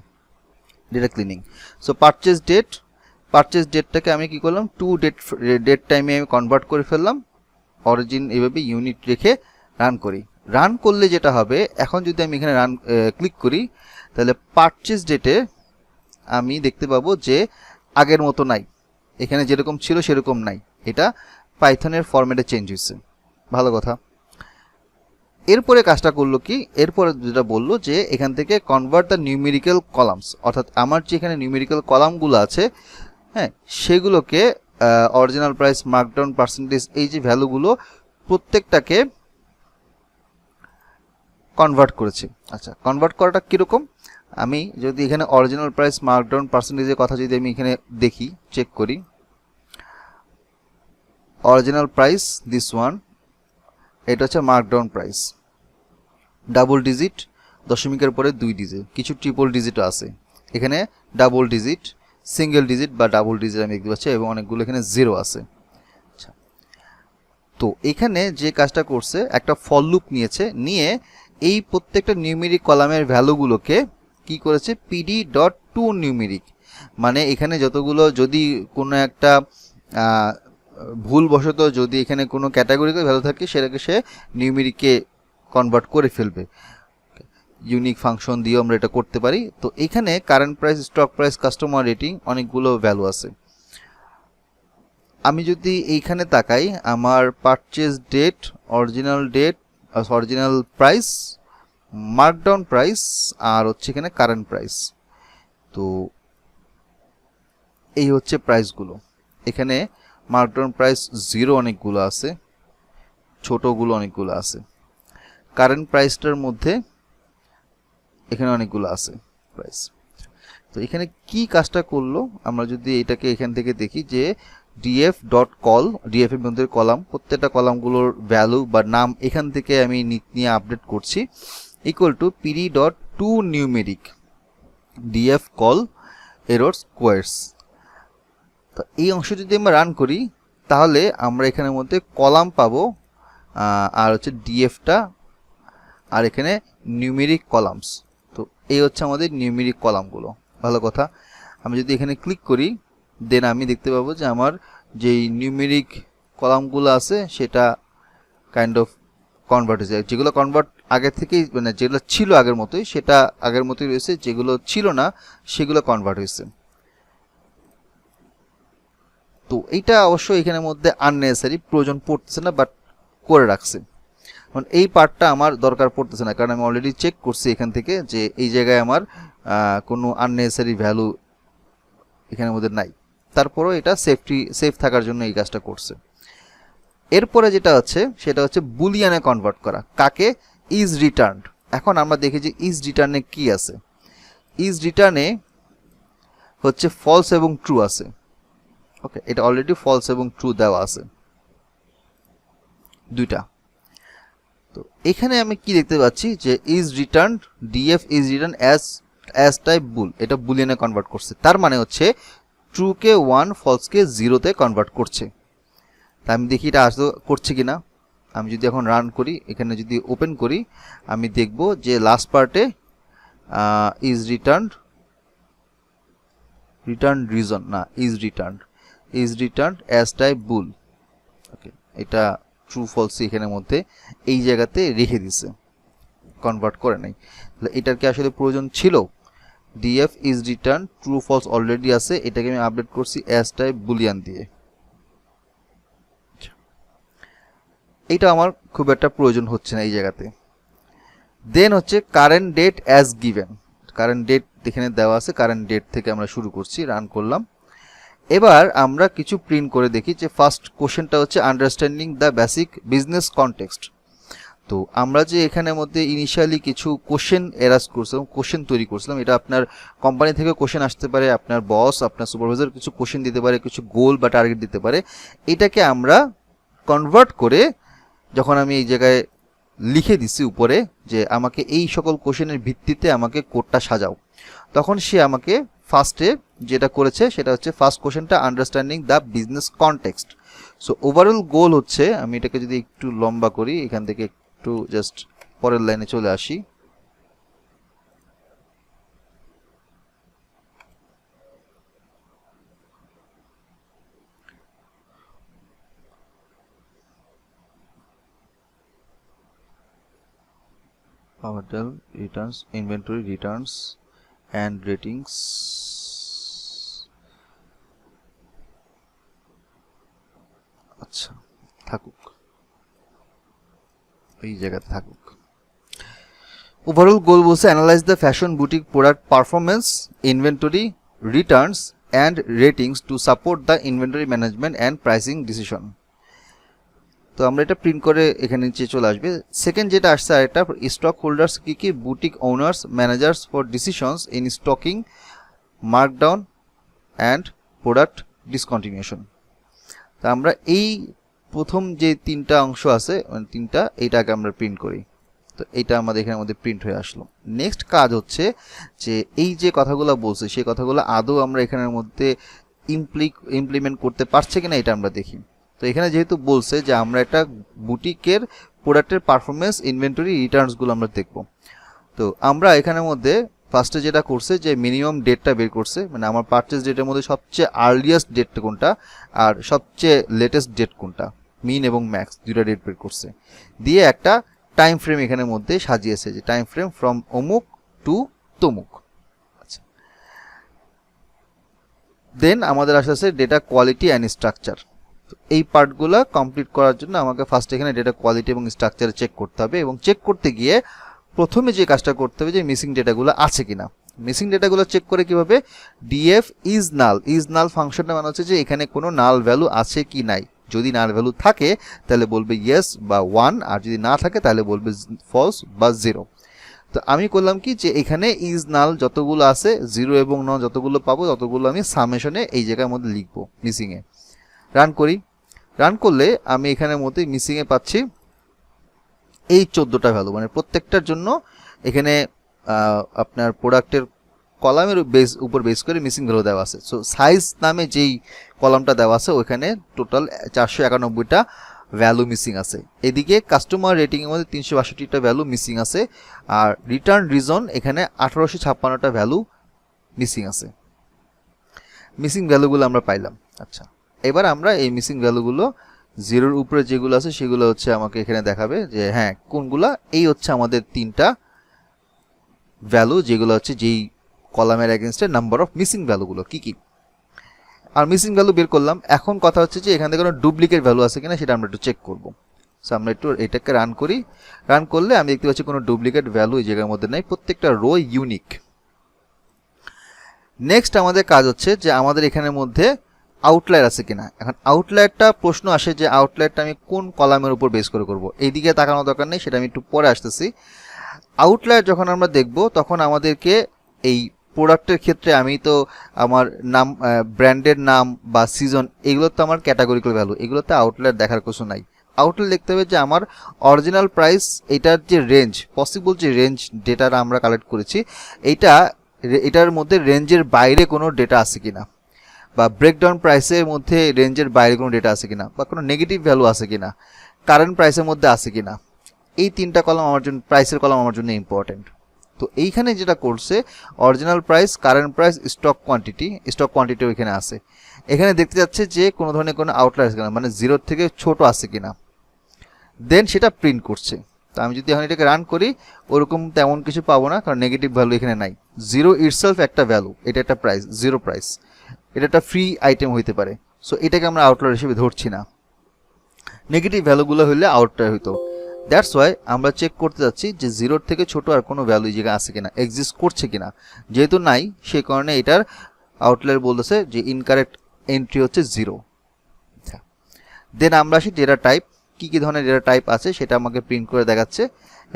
ডেটা ক্লিনিং। সো পারচেজ ডেটটাকে আমি কি করলাম, টু ডেট টাইমে আমি কনভার্ট করে ফেললাম। অরিজিন এভাবে ইউনিট রেখে রান করি। রান করলে যেটা হবে, এখন যদি আমি এখানে রান ক্লিক করি, তাহলে পারচেজ ডেটে আমি দেখতে পাবো যে আগের মতো নাই, এখানে যেরকম ছিল সেরকম নাই, এটা পাইথনের ফরম্যাটে চেঞ্জ হয়েছে। ভালো কথা। এরপরে কাজটা করলো কি, এরপরে যেটা বললো যে এখান থেকে কনভার্ট দ্য নিউমেরিক্যাল কলামস, অর্থাৎ আমার যে এখানে নিউমেরিক্যাল কলামগুলো আছে, হ্যাঁ, সেগুলোকে অরিজিনাল প্রাইস, মার্কডাউন পার্সেন্টেজ, এই যে ভ্যালুগুলো প্রত্যেকটাকে কনভার্ট করেছি। আচ্ছা, কনভার্ট করাটা কীরকম, আমি যদি এখানে অরিজিনাল প্রাইস, মার্কডাউন পার্সেন্টেজের কথা যদি আমি এখানে দেখি, চেক করি, অরিজিনাল প্রাইস দিস ওয়ান, এটা হচ্ছে মার্কডাউন প্রাইস, ডাবল ডিজিট, দশমিকের পরে 2 ডিজিট, কিছু ট্রিপল ডিজিটও আছে, এখানে ডাবল ডিজিট, সিঙ্গেল ডিজিট বা ডাবল ডিজিট আমি দেখতে পাচ্ছি, এবং অনেকগুলো এখানে 0 আছে। আচ্ছা, তো এখানে যে কাজটা করছে, একটা ফর লুপ নিয়েছে, নিয়ে এই প্রত্যেকটা নিউমেরিক কলামের ভ্যালুগুলোকে কি করেছে, পিডি ডট টু নিউমেরিক, মানে এখানে যতগুলো, যদি কোনো একটা ভুলবশত যদি এখানে কোনো ক্যাটাগরিক্যাল ভ্যালু থাকে, সেটাকে সে নিউমেরিকে কনভার্ট করে ফেলবে। ইউনিক ফাংশন দিয়েও আমরা এটা করতে পারি। তো এখানে current price, stock price, customer rating, অনেকগুলো ভ্যালু আছে। আমি যদি এইখানে তাকাই, আমার purchase date, original price, markdown price, আর হচ্ছে এখানে কারেন্ট প্রাইস। তো এই হচ্ছে প্রাইসগুলো। এখানে মার্কডাউন প্রাইস 0 অনেকগুলো আছে, ছোটগুলো অনেকগুলো আছে। কারেন্ট প্রাইসটার মধ্যে এখানে অনেকগুলো আছে প্রাইস। তো এখানে কি কাজটা করলো, আমরা যদি এটাকে এখান থেকে দেখি, যে df ডট কল, df এর মধ্যে কলাম, প্রত্যেকটা কলামগুলোর ভ্যালু বা নাম এখান থেকে আমি নিয়ে আপডেট করছি, equal to PD dot to numeric df call error squares. তো এই অংশ যদি আমরা রান করি, তাহলে আমরা এখানের মধ্যে কলাম পাবো, আর হচ্ছে ডিএফটা, আর এখানে নিউমেরিক কলামস। তো এই হচ্ছে আমাদের নিউমেরিক কলামগুলো। ভালো কথা। আমি যদি এখানে ক্লিক করি, দেন আমি দেখতে পাবো যে আমার যেই নিউমেরিক কলামগুলো আছে সেটা কাইন্ড অফ কনভার্ট হয়ে যায়। যেগুলো কনভার্ট আগে থেকেই, মানে যেগুলো ছিল আগের মতোই, সেটা আগের মতোই রয়েছে, যেগুলো ছিল না সেগুলো কনভার্ট হয়েছে। তো এইটা অবশ্যই এখানের মধ্যে আননেসেসারি, প্রয়োজন পড়তেছে না, বাট করে রাখছে। কারণ এই পার্টটা আমার দরকার পড়তেছে না, কারণ আমি অলরেডি চেক করছি এখান থেকে যে এই জায়গায় আমার কোনো আননেসেসারি ভ্যালু এখানের মধ্যে নাই। তারপরও এটা সেফ থাকার জন্য এই কাজটা করছে। এরপরে যেটা হচ্ছে সেটা হচ্ছে বুলিয়ানে কনভার্ট করা। কাকে? Is returned. এখন আমরা দেখি যে ইজ রিটার্নে কি আছে। ইজ রিটার্নে হচ্ছে ফলস এবং ট্রু আছে। ওকে, এটা অলরেডি ফলস এবং ট্রু দেওয়া আছে দুইটা। তো এখানে আমি কি দেখতে পাচ্ছি যে is returned, DF is return as type bool, এটা বুলিয়ানে কনভার্ট করছে। তার মানে হচ্ছে ট্রুকে 1, ফলসকে 0-তে কনভার্ট করছে। তা আমি দেখি এটা আসলে করছে কিনা। আমি যদি এখন রান করি, এখানে যদি ওপেন করি, আমি দেখব যে লাস্ট পার্টে ইজ রিটার্নড রিজন না, ইজ রিটার্নড অ্যাজ টাইপ বুল। ওকে, এটা ট্রু ফলস এখানের মধ্যে এই জায়গাতে রেখে দিছে, কনভার্ট করে নাই। তাহলে এটার কি আসলে প্রয়োজন ছিল? DF is return true false already আছে, এটাকে আমি আপডেট করছি অ্যাজ টাইপ বুলিয়ান দিয়ে। এইটা আমার খুব একটা প্রয়োজন হচ্ছে না এই জায়গাতে। দেন হচ্ছে current date as given. Current date এখানে দেওয়া আছে, কারেন্ট ডেট থেকে আমরা শুরু করছি, রান করলাম। এবার আমরা কিছু প্রিন্ট করে দেখি। যে ফার্স্ট কোশ্চেনটা হচ্ছে understanding the basic business context. তো আমরা যে এখানের মধ্যে ইনিশিয়ালি কিছু কোশ্চেন এরাজ করছিলাম, কোশ্চেন তৈরি করছিলাম, এটা আপনার কোম্পানি থেকে কোশ্চেন আসতে পারে, আপনার বস, আপনার সুপারভাইজার কিছু কোশ্চেন দিতে পারে, কিছু গোল বা টার্গেট দিতে পারে। এটাকে আমরা কনভার্ট করে যখন আমি এই জায়গায় লিখে দিছি উপরে যে আমাকে এই সকল কোশ্চেনের ভিত্তিতে আমাকে কোডটা সাজাও, তখন সে আমাকে ফার্স্টে যেটা করেছে সেটা হচ্ছে ফার্স্ট কোশ্চেনটা understanding the business context. So overall goal হচ্ছে, আমি এটাকে যদি একটু লম্বা করি, এখান থেকে একটু জাস্ট পরের লাইনে চলে আসি। Power Dell returns, inventory returns and ratings. আচ্ছা থাকুক, এই জায়গাতে থাকুক। ওভারঅল গোল বলছে analyse the fashion boutique product performance, inventory, Returns and ratings to support the inventory management and pricing decision. তো আমরা এটা প্রিন্ট করে এখানে নিচে চলে আসবে। সেকেন্ড যেটা আসছে আরেকটা, স্টক হোল্ডার্স কী কী, boutique owners, managers for decisions in stocking, markdown and product discontinuation. তা আমরা এই প্রথম যে তিনটা অংশ আছে মানে তিনটা, এইটাকে আমরা প্রিন্ট করি। তো এইটা আমাদের এখানের মধ্যে প্রিন্ট হয়ে আসলো। নেক্সট কাজ হচ্ছে যে এই যে কথাগুলো বলছে সেই কথাগুলো আদৌ আমরা এখানের মধ্যে ইমপ্লিমেন্ট করতে পারছে কিনা এটা আমরা দেখি। তো এখানে যেহেতু বলছে যে আমরা একটা বুটিকের প্রোডাক্টের পারফরমেন্স, ইনভেন্টরি, রিটার্নসগুলো আমরা দেখব। তো আমরা এখানের মধ্যে ফার্স্টে যেটা করছে যে মিনিমাম ডেটটা বের করছে, মানে আমার পারচেজ ডেটের মধ্যে সবচেয়ে আর্লিয়েস্ট ডেটটা কোনটা আর সবচেয়ে লেটেস্ট ডেট কোনটা, মিন এবং ম্যাক্স দুইটা ডেট বের করছে, দিয়ে একটা টাইম ফ্রেম এখানের মধ্যে সাজিয়েছে যে টাইম ফ্রেম ফ্রম অমুক টু তমুক। আচ্ছা, দেন আমাদের আসছে ডেটা কোয়ালিটি অ্যান্ড স্ট্রাকচার। এই পার্টগুলো কমপ্লিট করার জন্য আমাকে ফার্স্ট এখানে ডেটা কোয়ালিটি এবং স্ট্রাকচার চেক করতে হবে, এবং চেক করতে গিয়ে প্রথমে যে কাজটা করতে হবে যে মিসিং ডেটাগুলো আছে কিনা। মিসিং ডেটাগুলো চেক করে কিভাবে, DF is null, is null ফাংশনটা মানে হচ্ছে যে এখানে কোনো নাল ভ্যালু আছে কি নাই। যদি নাল ভ্যালু থাকে তাহলে বলবে ইয়েস বা 1, আর যদি না থাকে তাহলে বলবে ফলস বা 0। তো আমি করলাম কি যে এখানে ইজ নাল যতগুলো আছে 0 এবং ন যতগুলো পাবো ততগুলো আমি সামেশনে এই জায়গার মধ্যে লিখবো মিসিংয়ে। রান করি, রান করলে আমি এখানের মধ্যে মিসিংয়ে পাচ্ছি এই 14টা ভ্যালু, মানে প্রত্যেকটার জন্য এখানে আপনার প্রোডাক্টের কলামের উপর বেস করে মিসিং ভ্যালু দেওয়া আছে। সো সাইজ নামে যেই কলামটা দেওয়া আছে ওইখানে টোটাল 491টা ভ্যালু মিসিং আছে। এদিকে কাস্টমার রেটিংয়ের মধ্যে 362টা ভ্যালু মিসিং আছে, আর রিটার্ন রিজন এখানে 1856টা ভ্যালু মিসিং আছে। মিসিং ভ্যালুগুলো আমরা পাইলাম। আচ্ছা, এবার আমরা এই মিসিং ভ্যালুগুলো 0-র উপরে যেগুলো আছে সেগুলো হচ্ছে আমাকে এখানে দেখাবে যে হ্যাঁ কোনগুলা। এই হচ্ছে আমাদের তিনটা ভ্যালু যেগুলো হচ্ছে যেই কলামের এগেনস্টে নাম্বার অফ মিসিং ভ্যালুগুলো কি কি। আর মিসিং ভ্যালু বের করলাম। এখন কথা হচ্ছে যে এখান থেকে কোনো ডুপ্লিকেট ভ্যালু আছে কিনা সেটা আমরা একটু চেক করব। সো আমরা একটু এটাকে রান করি। রান করলে আমি দেখতে পাচ্ছি কোনো ডুপ্লিকেট ভ্যালু এই জায়গার মধ্যে নাই, প্রত্যেকটা রো ইউনিক। নেক্সট আমাদের কাজ হচ্ছে যে আমাদের এখানের মধ্যে আউটলায়ার আছে কিনা। এখন আউটলায়ারটা প্রশ্ন আসে যে আউটলায়ারটা আমি কোন কলামের উপর বেস করে করব, এইদিকে তাকানো দরকার নেই, সেটা আমি একটু পরে আসতেছি। আউটলায়ার যখন আমরা দেখব তখন আমাদেরকে এই প্রোডাক্টের ক্ষেত্রে আমি তো আমার নাম, ব্র্যান্ডের নাম বা সিজন, এগুলো তো আমার ক্যাটাগরিক্যাল ভ্যালু, এগুলোতে আউটলায়ার দেখার কিছু নাই। আউটলায়ার দেখতে হবে যে আমার অরিজিনাল প্রাইস, এটার যে রেঞ্জ, পসিবল যে রেঞ্জ ডেটাটা আমরা কালেক্ট করেছি এটার মধ্যে রেঞ্জের বাইরে কোনো ডেটা আছে কিনা, বা ব্রেকডাউন প্রাইসের মধ্যে রেঞ্জের বাইরে কোনো ডেটা আছে কিনা, বা কোনো নেগেটিভ ভ্যালু আছে কিনা, কারেন্ট প্রাইসের মধ্যে আছে কিনা। এই তিনটা কলাম আমার জন্য, প্রাইসের কলাম আমার জন্য ইম্পর্টেন্ট। তো এইখানে যেটা করছে original price, current price, stock কোয়ান্টিটিও এখানে আছে। এখানে দেখতে যাচ্ছে যে কোনো ধরনের কোনো আউটলায়ার আছে কিনা, মানে 0-র থেকে ছোট আছে কিনা, দেন সেটা প্রিন্ট করছে। তো আমি যদি এখন এটাকে রান করি ওরকম তেমন কিছু পাবো না, কারণ নেগেটিভ ভ্যালু এখানে নাই। 0 ইটসেলফ একটা ভ্যালু, এটা একটা প্রাইস, 0 প্রাইস, এটা একটা ফ্রি আইটেম হইতে পারে। সো এটাকে আমরা আউটলায়ার হিসেবে ধরছি না। নেগেটিভ ভ্যালুগুলো হলে আউটলায়ার হইতো। দ্যাটস ওয়াই আমরা চেক করতে যাচ্ছি যে 0-র থেকে ছোট আর কোনো ভ্যালু এই জায়গায় আছে কিনা, এক্সিস্ট করছে কিনা। যেহেতু নাই সেই কারণে এটার আউটলায়ার বলতেছে যে ইনকারেক্ট এন্ট্রি হচ্ছে 0। দেন আমরা আসি ডেটা টাইপ, কী কী ধরনের ডেটা টাইপ আছে সেটা আমাকে প্রিন্ট করে দেখাচ্ছে।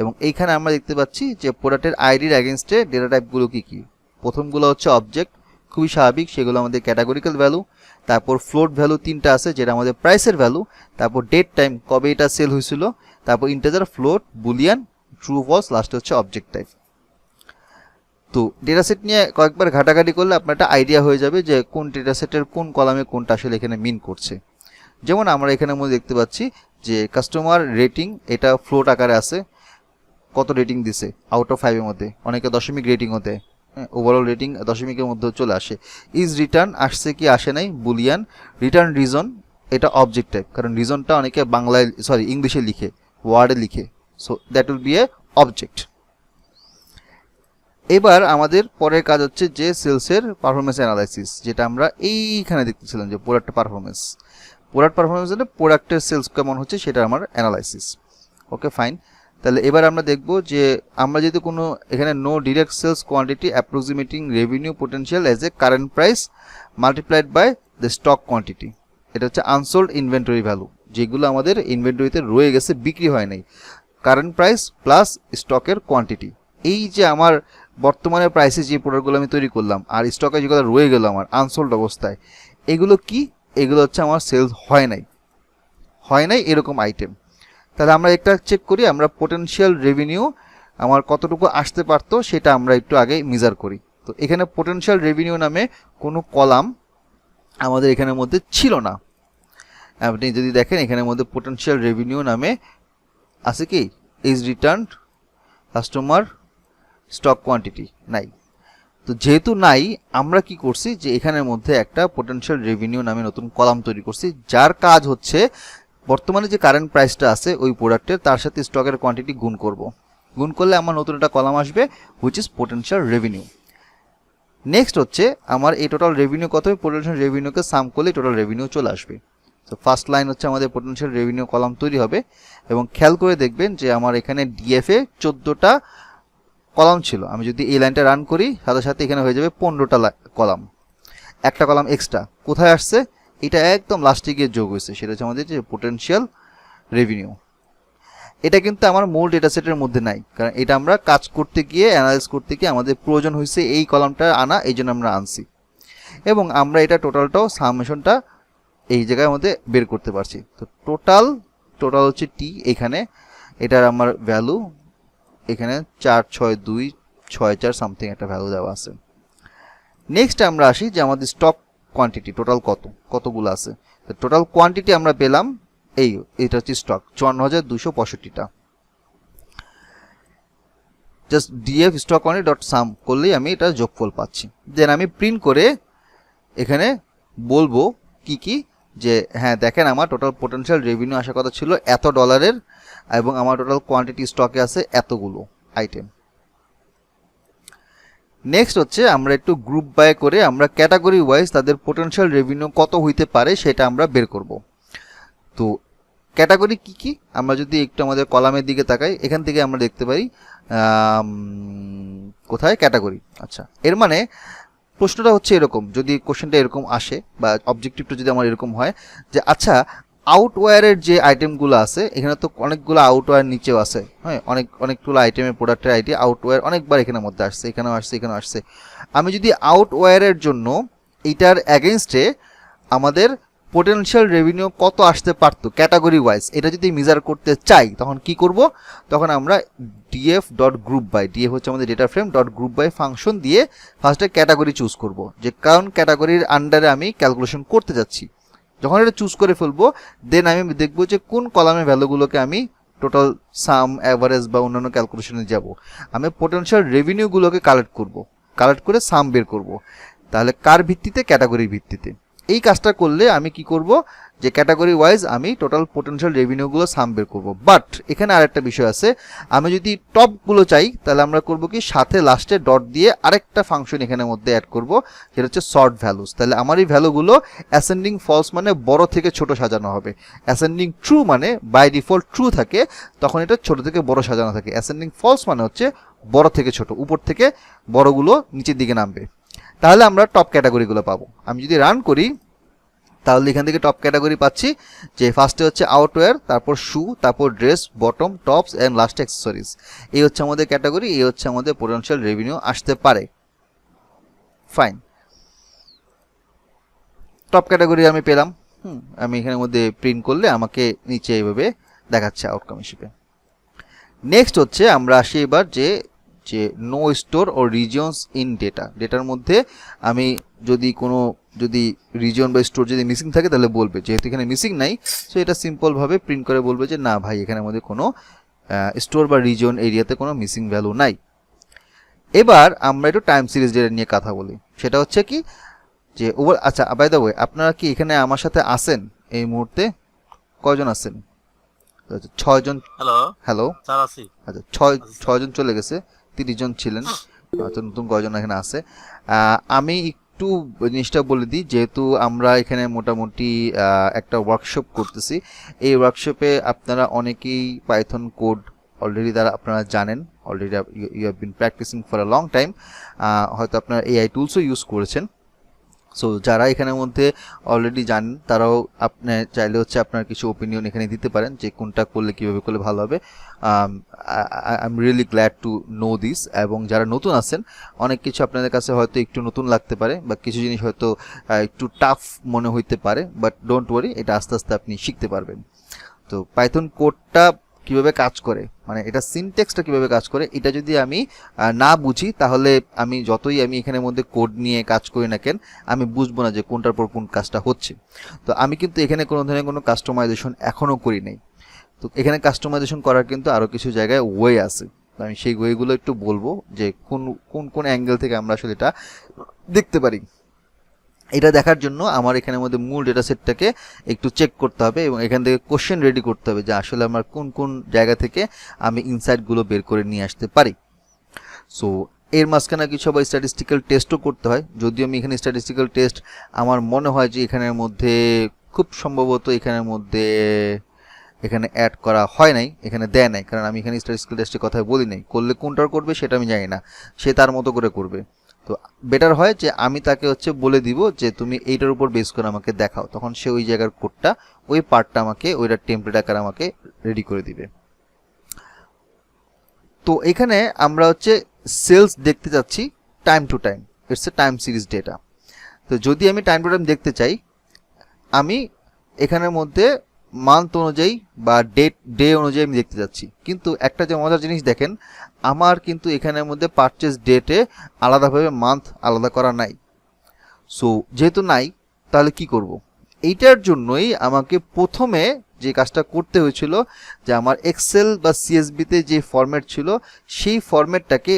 এবং এইখানে আমরা দেখতে পাচ্ছি যে প্রোডাক্টের আইডির অ্যাগেনস্টে ডেটা টাইপগুলো কী কী। প্রথমগুলো হচ্ছে অবজেক্ট, খুবই স্বাভাবিক, সেগুলো আমাদের ক্যাটাগরিক্যাল ভ্যালু। তারপর ফ্লোট ভ্যালু 3টা আছে যেটা আমাদের প্রাইসের ভ্যালু। তারপর ডেট টাইম, কবে এটা সেল হয়েছিল। তারপর integer, float, boolean, true false, লাস্টে হচ্ছে অবজেক্ট টাইপ। তো ডেটা সেট নিয়ে কয়েকবার ঘাটাঘাটি করলে আপনার একটা আইডিয়া হয়ে যাবে যে কোন ডেটা সেটের কোন কলামে কোনটা আসলে এখানে মিন করছে। যেমন আমরা এখানের মধ্যে দেখতে পাচ্ছি যে কাস্টমার রেটিং এটা ফ্লোট আকারে আছে, কত রেটিং দিছে আউট অফ 5 এর মধ্যে, অনেকে দশমিক রেটিংও দেয়, ওভারঅল রেটিং দশমিকের মধ্যে চলে আসে। ইজ রিটার্ন আসছে কি আসে নাই, বুলিয়ান। রিটার্ন রিজন এটা অবজেক্ট টাইপ, কারণ রিজনটা অনেকে বাংলায় ইংলিশে লিখে, ওয়ার্ডে লিখে, so that will B A object. এবার আমাদের পরের কাজ হচ্ছে যে সেলসের পারফরমেন্স অ্যানালাইসিস, যেটা আমরা এইখানে দেখতেছিলাম যে প্রোডাক্ট পারফরমেন্স মানে প্রোডাক্টের সেলস কেমন হচ্ছে সেটা আমার অ্যানালাইসিস। Okay fine. তাহলে এবার আমরা দেখব যে আমরা যদি কোনো এখানে no direct sales quantity approximating revenue potential as a current price multiplied by the stock quantity, এটা হচ্ছে আনসোল্ড ইনভেন্টরি ভ্যালু, যেগুলো আমাদের ইনভেন্টরিতে রয়ে গেছে, বিক্রি হয় নাই, কারেন্ট প্রাইস প্লাস স্টকের কোয়ান্টিটি। এই যে আমার বর্তমানে প্রাইসে যে প্রোডাক্টগুলো আমি তৈরি করলাম আর স্টকে যেগুলো রয়ে গেল আমার আনসোল্ড অবস্থায়, এগুলো কি, এগুলো হচ্ছে আমার সেলস হয় নাই এরকম আইটেম। তাহলে আমরা একটা চেক করি, আমরা পোটেনশিয়াল রেভিনিউ আমার কতটুকু আসতে পারতো সেটা আমরা একটু আগে মেজার করি। তো এখানে পোটেনশিয়াল রেভিনিউ নামে কোনো কলাম আমাদের এখানের মধ্যে ছিল না। আপনি যদি দেখেন এখানের মধ্যে পোটেনশিয়াল রেভিনিউ নামে আছে কি, is written, customer, stock quantity নাই। তো যেহেতু নাই, আমরা কি করছি যে এখানের মধ্যে একটা পোটেনশিয়াল রেভিনিউ নামে নতুন কলাম তৈরি করছি, যার কাজ হচ্ছে বর্তমানে যে কারেন্ট প্রাইসটা আছে ওই প্রোডাক্টের, তার সাথে স্টকের কোয়ান্টিটি গুণ করব। গুণ করলে আমার নতুন একটা কলাম আসবে which is potential revenue. Next হচ্ছে আমার এই টোটাল রেভিনিউ কত হবে, পোটেনশিয়াল রেভিনিউকে সাম করলে টোটাল রেভিনিউ চলে আসবে। তো ফার্স্ট লাইন হচ্ছে আমাদের পোটেনশিয়াল রেভিনিউ কলাম তৈরি হবে, এবং খেয়াল করে দেখবেন যে আমার এখানে ডিএফ এ 14টা কলাম ছিল। আমি যদি এই লাইনটা রান করি সাথে সাথে এখানে হয়ে যাবে 15টা কলাম, একটা কলাম এক্সট্রা। কোথায় আসছে, এটা একদম লাস্টে গিয়ে যোগ হয়েছে, সেটা হচ্ছে আমাদের যে পোটেনশিয়াল রেভিনিউ। এটা কিন্তু আমার মূল ডেটা সেটের মধ্যে নাই, কারণ এটা আমরা কাজ করতে গিয়ে অ্যানালাইজ করতে গিয়ে আমাদের প্রয়োজন হয়েছে এই কলামটা আনা, এই জন্য আমরা আনছি, এবং আমরা এটা টোটালটাও সামেশনটা এই জায়গায় মধ্যে বের করতে পারছি। তো টোটাল হচ্ছে টি, এখানে এটার আমার ভ্যালু এখানে 462664 সামথিং একটা ভ্যালু দেওয়া আছে। নেক্সট আমরা আসি যে আমাদের স্টক কোয়ান্টিটি টোটাল কতগুলো আছে। তো টোটাল কোয়ান্টিটি আমরা পেলাম এটা হচ্ছে স্টক 54265টা। Just DF stock quantity dot sum করলেই আমি এটা যোগফল পাচ্ছি। দেন আমি প্রিন্ট করে এখানে বলবো কি যে হ্যাঁ দেখেন আমার টোটাল পোটেনশিয়াল রেভিনিউ আসার কথা ছিল এত ডলারের, এবং আমার টোটাল কোয়ান্টিটি স্টকে আছে এতগুলো আইটেম। নেক্সট হচ্ছে আমরা একটু গ্রুপ বাই করে আমরা ক্যাটাগরি ওয়াইজ তাদের পোটেনশিয়াল রেভিনিউ কত হইতে পারে সেটা আমরা বের করব। তো ক্যাটাগরি কি আমরা যদি একটু আমাদের কলামের দিকে তাকাই, এখান থেকে আমরা দেখতে পাই কোথায় ক্যাটাগরি। আচ্ছা, এর মানে প্রশ্নটা হচ্ছে এরকম, যদি কোশ্চেনটা এরকম আসে বা অবজেক্টিভটা যদি আমার এরকম হয় যে আচ্ছা আউটওয়্যারের যে আইটেমগুলো আছে, এখানে তো অনেকগুলো আউটওয়্যার নিচেও আছে, হ্যাঁ অনেকগুলো আইটেমের প্রোডাক্টের আইডি আউটওয়্যার অনেকবার এখানের মধ্যে আসছে, এখানেও আসছে। আমি যদি আউটওয়্যারের জন্য এইটার অ্যাগেনস্টে আমাদের পোটেনশিয়াল রেভিনিউ কত আসতে পারতো ক্যাটাগরি ওয়াইজ এটা যদি মেজার করতে চাই, তখন কি করব, তখন আমরা DF dot group by, DF হচ্ছে আমাদের data frame dot group by function দিয়ে ফার্স্টে ক্যাটাগরি চুজ করব, যে কারণ ক্যাটাগরির আন্ডারে আমি ক্যালকুলেশন করতে যাচ্ছি। যখন এটা চুজ করে ফেলবো, দেন আমি দেখবো যে কোন কলামের ভ্যালুগুলোকে আমি টোটাল সাম, অ্যাভারেজ বা অন্যান্য ক্যালকুলেশনে যাব। আমি পোটেনশিয়াল রেভিনিউগুলোকে কালেক্ট করে সাম বের করব। তাহলে কার ভিত্তিতে, ক্যাটাগরির ভিত্তিতে। এই কাজটা করলে আমি কি করব, যে ক্যাটাগরি ওয়াইজ আমি টোটাল পোটেনশিয়াল রেভিনিউগুলো সাম বের করব। বাট এখানে আরেকটা বিষয় আছে, আমি যদি টপগুলো চাই তাহলে আমরা করব কি, সাথে লাস্টে ডট দিয়ে আরেকটা ফাংশন এখানের মধ্যে অ্যাড করব, যেটা হচ্ছে সর্ট ভ্যালুস। তাহলে আমার এই ভ্যালুগুলো অ্যাসেন্ডিং ফলস মানে বড় থেকে ছোট সাজানো হবে, অ্যাসেন্ডিং ট্রু মানে বাই ডিফল্ট ট্রু থাকে, তখন এটা ছোট থেকে বড় সাজানো থাকে, অ্যাসেন্ডিং ফলস মানে হচ্ছে বড় থেকে ছোট, উপর থেকে বড়গুলো নিচের দিকে নামবে। তাহলে আমরা টপ ক্যাটাগরিগুলো পাবো। আমি যদি রান করি তাহলে এখান থেকে টপ ক্যাটাগরি পাচ্ছি, যে ফার্স্টে হচ্ছে আউটওয়্যার, তারপর শু, তারপর dress, bottom, tops and last accessories. এই হচ্ছে আমাদের ক্যাটাগরি, এই হচ্ছে আমাদের পোটেনশিয়াল রেভিনিউ আসতে পারে। ফাইন, টপ ক্যাটাগরি আমি পেলাম। আমি এখানের মধ্যে প্রিন্ট করলে আমাকে নিচে এইভাবে দেখাচ্ছে আউটকাম হিসেবে। নেক্সট হচ্ছে আমরা আসি এবার যে যে নো স্টোর ও রিজিয়নস ইন ডেটার মধ্যে আমি যদি রিজিয়ন বা স্টোর যদি মিসিং থাকে তাহলে বলবে, যেহেতু এখানে মিসিং নাই সো এটা সিম্পলভাবে প্রিন্ট করে বলবে যে না ভাই এখানের মধ্যে কোনো স্টোর বা রিজিয়ন এরিয়াতে কোনো মিসিং ভ্যালু নাই। এবার আমরা একটু টাইম সিরিজ ডেটা নিয়ে কথা বলি। সেটা হচ্ছে কি যে আচ্ছা বাই দ্য ওয়ে আপনারা কি এখানে আমার সাথে আছেন এই মুহূর্তে? কয়জন আছেন? 6 জন। হ্যালো স্যার আছি। আচ্ছা 6 জন চলে গেছে, 30 জন ছিলেন, তো নতুন কয়জন এখানে আছে। আমি একটু জিনিসটা বলে দিই, যেহেতু আমরা এখানে মোটামুটি একটা ওয়ার্কশপ করতেছি। এই ওয়ার্কশপে আপনারা অনেকেই পাইথন কোড অলরেডি আপনারা জানেন, already you have been practicing for a long time. হয়তো আপনারা এআই টুলসও ইউজ করেছেন। সো যারা এখানের মধ্যে অলরেডি জানেন তারাও আপনি চাইলে হচ্ছে আপনার কিছু ওপিনিয়ন এখানে দিতে পারেন যে কোনটা করলে কীভাবে করলে ভালো হবে। I am really glad to know this. এবং যারা নতুন আছেন অনেক কিছু আপনাদের কাছে হয়তো একটু নতুন লাগতে পারে বা কিছু জিনিস হয়তো একটু টাফ মনে হইতে পারে, বাট ডোন্ট ওয়ারি, এটা আস্তে আস্তে আপনি শিখতে পারবেন। তো পাইথন কোডটা কিভাবে কাজ করে, মানে এটা সিনট্যাক্সটা কিভাবে কাজ করে, এটা যদি আমি না বুঝি তাহলে আমি যতই এখানের মধ্যে কোড নিয়ে কাজ করি না কেন আমি বুঝবো না যে কোনটার পর কোন কাজটা হচ্ছে। তো আমি কিন্তু এখানে কোনো ধরনের কোনো কাস্টমাইজেশন এখনও করি নাই। তো এখানে কাস্টমাইজেশন করার কিন্তু আরও কিছু জায়গায় ওয়ে আছে, তো আমি সেই ওয়েগুলো একটু বলবো যে কোন কোন কোন অ্যাঙ্গেল থেকে আমরা আসলে এটা দেখতে পারি। এটা দেখার জন্য আমার এখানের মধ্যে মূল ডেটা সেটটাকে একটু চেক করতে হবে এবং এখান থেকে কোশ্চেন রেডি করতে হবে যে আসলে আমার কোন কোন জায়গা থেকে আমি ইনসাইটগুলো বের করে নিয়ে আসতে পারি। সো এর মাঝখানে কিছু আবার স্ট্যাটিস্টিক্যাল টেস্টও করতে হয়, যদিও আমি এখানে স্ট্যাটিস্টিক্যাল টেস্ট আমার মনে হয় যে এখানের মধ্যে খুব সম্ভবত এখানে অ্যাড করা হয় নাই, এখানে দেয় নাই, কারণ আমি এখানে স্ট্যাটিস্টিক্যাল টেস্টের কথা বলি নাই। করলে কোনটার করবে সেটা আমি জানি না, সে তার মতো করে করবে। তো বেটার হয় যে আমি তাকে হচ্ছে বলে দিব যে তুমি এইটার উপর বেস করে আমাকে দেখাও, তখন সে ওই জায়গার কোডটা ওই পার্টটা আমাকে ওইটার টেমপ্লেট আকারে আমাকে রেডি করে দিবে। তো এখানে আমরা হচ্ছে সেলস দেখতে যাচ্ছি time to time, it's a time series data. তো যদি আমি টাইম টু টাইম দেখতে চাই আমি এখানের মধ্যে মান্থ অনুযায়ী বা ডে অনুযায়ী আমি দেখতে যাচ্ছি, কিন্তু একটা যে মজার জিনিস দেখেন আমার কিন্তু এখানের মধ্যে পারচেজ ডেটে আলাদাভাবে মান্থ আলাদা করা নাই। সো যেহেতু নাই তাহলে কি করব, এইটার জন্যই আমাকে প্রথমে যে কাজটা করতে হয়েছিল যে আমার এক্সেল বা সিএসবিতে যে ফরম্যাট ছিল সেই ফরম্যাটটাকে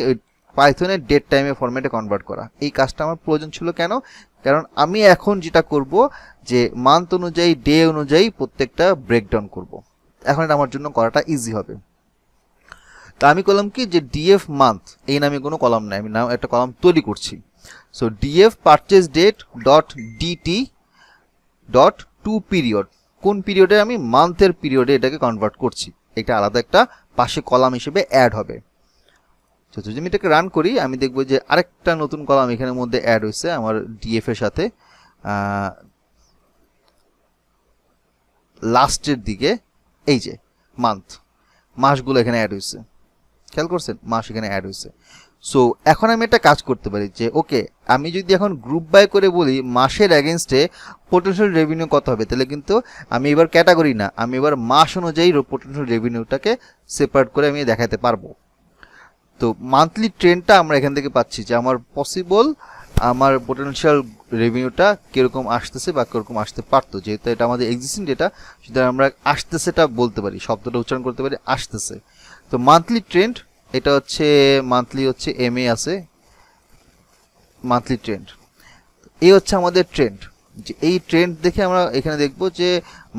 পাইথনের ডেট টাইমে ফরম্যাটে কনভার্ট করা। এই কাজটা আমার প্রয়োজন ছিল কেন, কারণ আমি এখন যেটা করব যে মান্থ অনুযায়ী ডে অনুযায়ী প্রত্যেকটা ব্রেকডাউন করব। এখন এটা আমার জন্য করাটা ইজি হবে। তা আমি করলাম কি যে ডিএফ মান্থ এই নামে কোনো কলাম নাই, আমি নাম একটা কলাম তৈরি করছি। So DF purchase date dot DT dot to period, কোন পিরিয়ডে আমি মান্থের পিরিয়ডে এটাকে কনভার্ট করছি, এটা আলাদা একটা পাশে কলাম হিসেবে অ্যাড হবে। তো যদি আমি এটাকে রান করি আমি দেখবো যে আরেকটা নতুন কলাম এখানের মধ্যে অ্যাড হয়েছে আমার ডিএফ এর সাথে। লাস্টের দিকে এই যে মাসগুলো এখানে অ্যাড হয়েছে, খেয়াল করছেন মাস এখানে অ্যাড হয়েছে। সো এখন আমি একটা কাজ করতে পারি যে ওকে আমি যদি এখন গ্রুপ বাই করে বলি মাসের অ্যাগেনস্টে পোটেনশিয়াল রেভিনিউ কত হবে, তাহলে কিন্তু আমি এবার ক্যাটাগরি না, আমি এবার মাস অনুযায়ী পোটেনশিয়াল রেভিনিউটাকে সেপারেট করে আমি দেখাতে পারবো। তো মান্থলি ট্রেন্ডটা আমরা এখান থেকে পাচ্ছি যে আমার পসিবল আমার পোটেনশিয়াল রেভিনিউটা কীরকম আসতেছে বা কীরকম আসতে পারতো, যেহেতু এটা আমাদের এক্সিস্টিং ডেটা সুতরাং আমরা আসতেছেটা বলতে পারি, শব্দটা উচ্চারণ করতে পারি আসতেছে। তো মান্থলি ট্রেন্ড এটা হচ্ছে মান্থলি হচ্ছে এমএ আছে মান্থলি ট্রেন্ড, এই হচ্ছে আমাদের ট্রেন্ড। যে এই ট্রেন্ড দেখে আমরা এখানে দেখব যে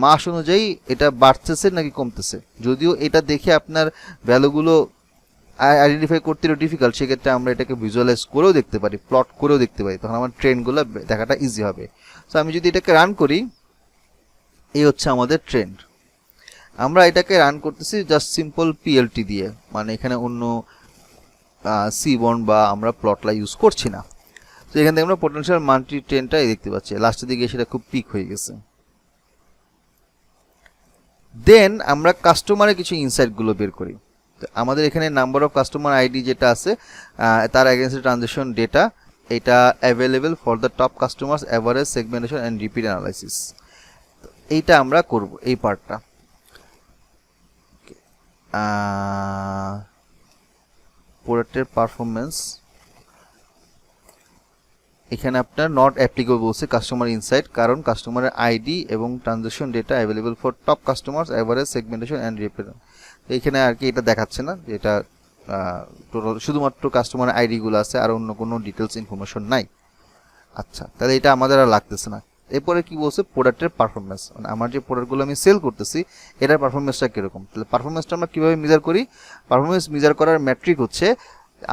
মাস অনুযায়ী এটা বাড়তেছে নাকি কমতেছে। যদিও এটা দেখে আপনার ভ্যালুগুলো আইডেন্টিফাই করতে ডিফিকাল্ট, সেক্ষেত্রে আমরা এটাকে ভিজুয়ালাইজ করেও দেখতে পারি, প্লট করেও দেখতে পারি, তখন আমার ট্রেন্ডগুলো দেখাটা ইজি হবে। সো আমি যদি এটাকে রান করি এই হচ্ছে আমাদের ট্রেন্ড। আমরা এটাকে রান করতেছি জাস্ট সিম্পল পিএলটি দিয়ে, মানে এখানে অন্য সিবর্ন বা আমরা প্লটলা ইউজ করছি না। তো এখান থেকে আমরা পোটেনশিয়াল মান্থলি ট্রেন্ডটাই দেখতে পাচ্ছি, লাস্টের দিকে সেটা খুব পিক হয়ে গেছে। দেন আমরা কাস্টমারের কিছু ইনসাইটগুলো বের করি। আমাদের এখানে নাম্বার অফ কাস্টমার আইডি যেটা আছে তার এগেইনস্ট ট্রানজাকশন ডেটা, এটা available for the top customers average segmentation and repeat analysis. এইটা আমরা করব এই পার্টটা। প্রোডাক্টের পারফরমেন্স, এখানে আপনার নট অ্যাপ্লিকেবল বলছে কাস্টমার ইনসাইট, কারণ কাস্টমারের আইডি এবং transaction data available for top customers average segmentation and represent. এইখানে আর কি এটা দেখাচ্ছে না যে এটা টোটাল শুধুমাত্র কাস্টমারের আইডিগুলো আছে, আর অন্য কোনো ডিটেলস ইনফরমেশন নাই। আচ্ছা, তাহলে এটা আমাদের আর লাগতেছে না। এরপরে কি বলছে প্রোডাক্টের পারফরমেন্স, মানে আমার যে প্রোডাক্টগুলো আমি সেল করতেছি এটার পারফরমেন্সটা কীরকম। তাহলে পারফরমেন্সটা আমরা কীভাবে মেজার করি? পারফরমেন্স মেজার করার ম্যাট্রিক হচ্ছে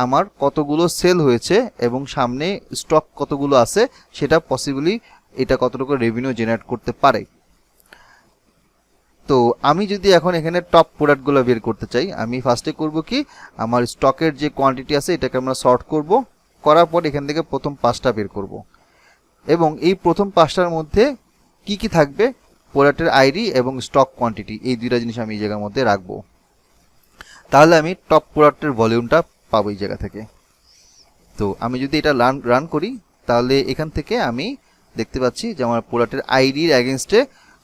আমার কতগুলো সেল হয়েছে এবং সামনে স্টক কতগুলো আছে, সেটা পসিবলি এটা কতটুকু রেভিনিউ জেনারেট করতে পারে। তো আমি যদি এখন এখানে টপ প্রোডাক্টগুলো বের করতে চাই, আমি ফার্স্টে করব কি, আমার স্টকের যে কোয়ান্টিটি আছে এটাকে আমরা সর্ট করব, করার পর এখান থেকে প্রথম 5টা বের করব, এবং এই প্রথম 5টার মধ্যে কি কি থাকবে, প্রোডাক্টের আইডি এবং স্টক কোয়ান্টিটি, এই দুইটা জিনিস আমি এই জায়গার মধ্যে রাখবো। তাহলে আমি টপ প্রোডাক্টের ভলিউমটা পাবো এই জায়গা থেকে। তো আমি যদি এটা রান করি, তাহলে এখান থেকে আমি দেখতে পাচ্ছি যে আমার প্রোডাক্টের আইডির অ্যাগেনস্টে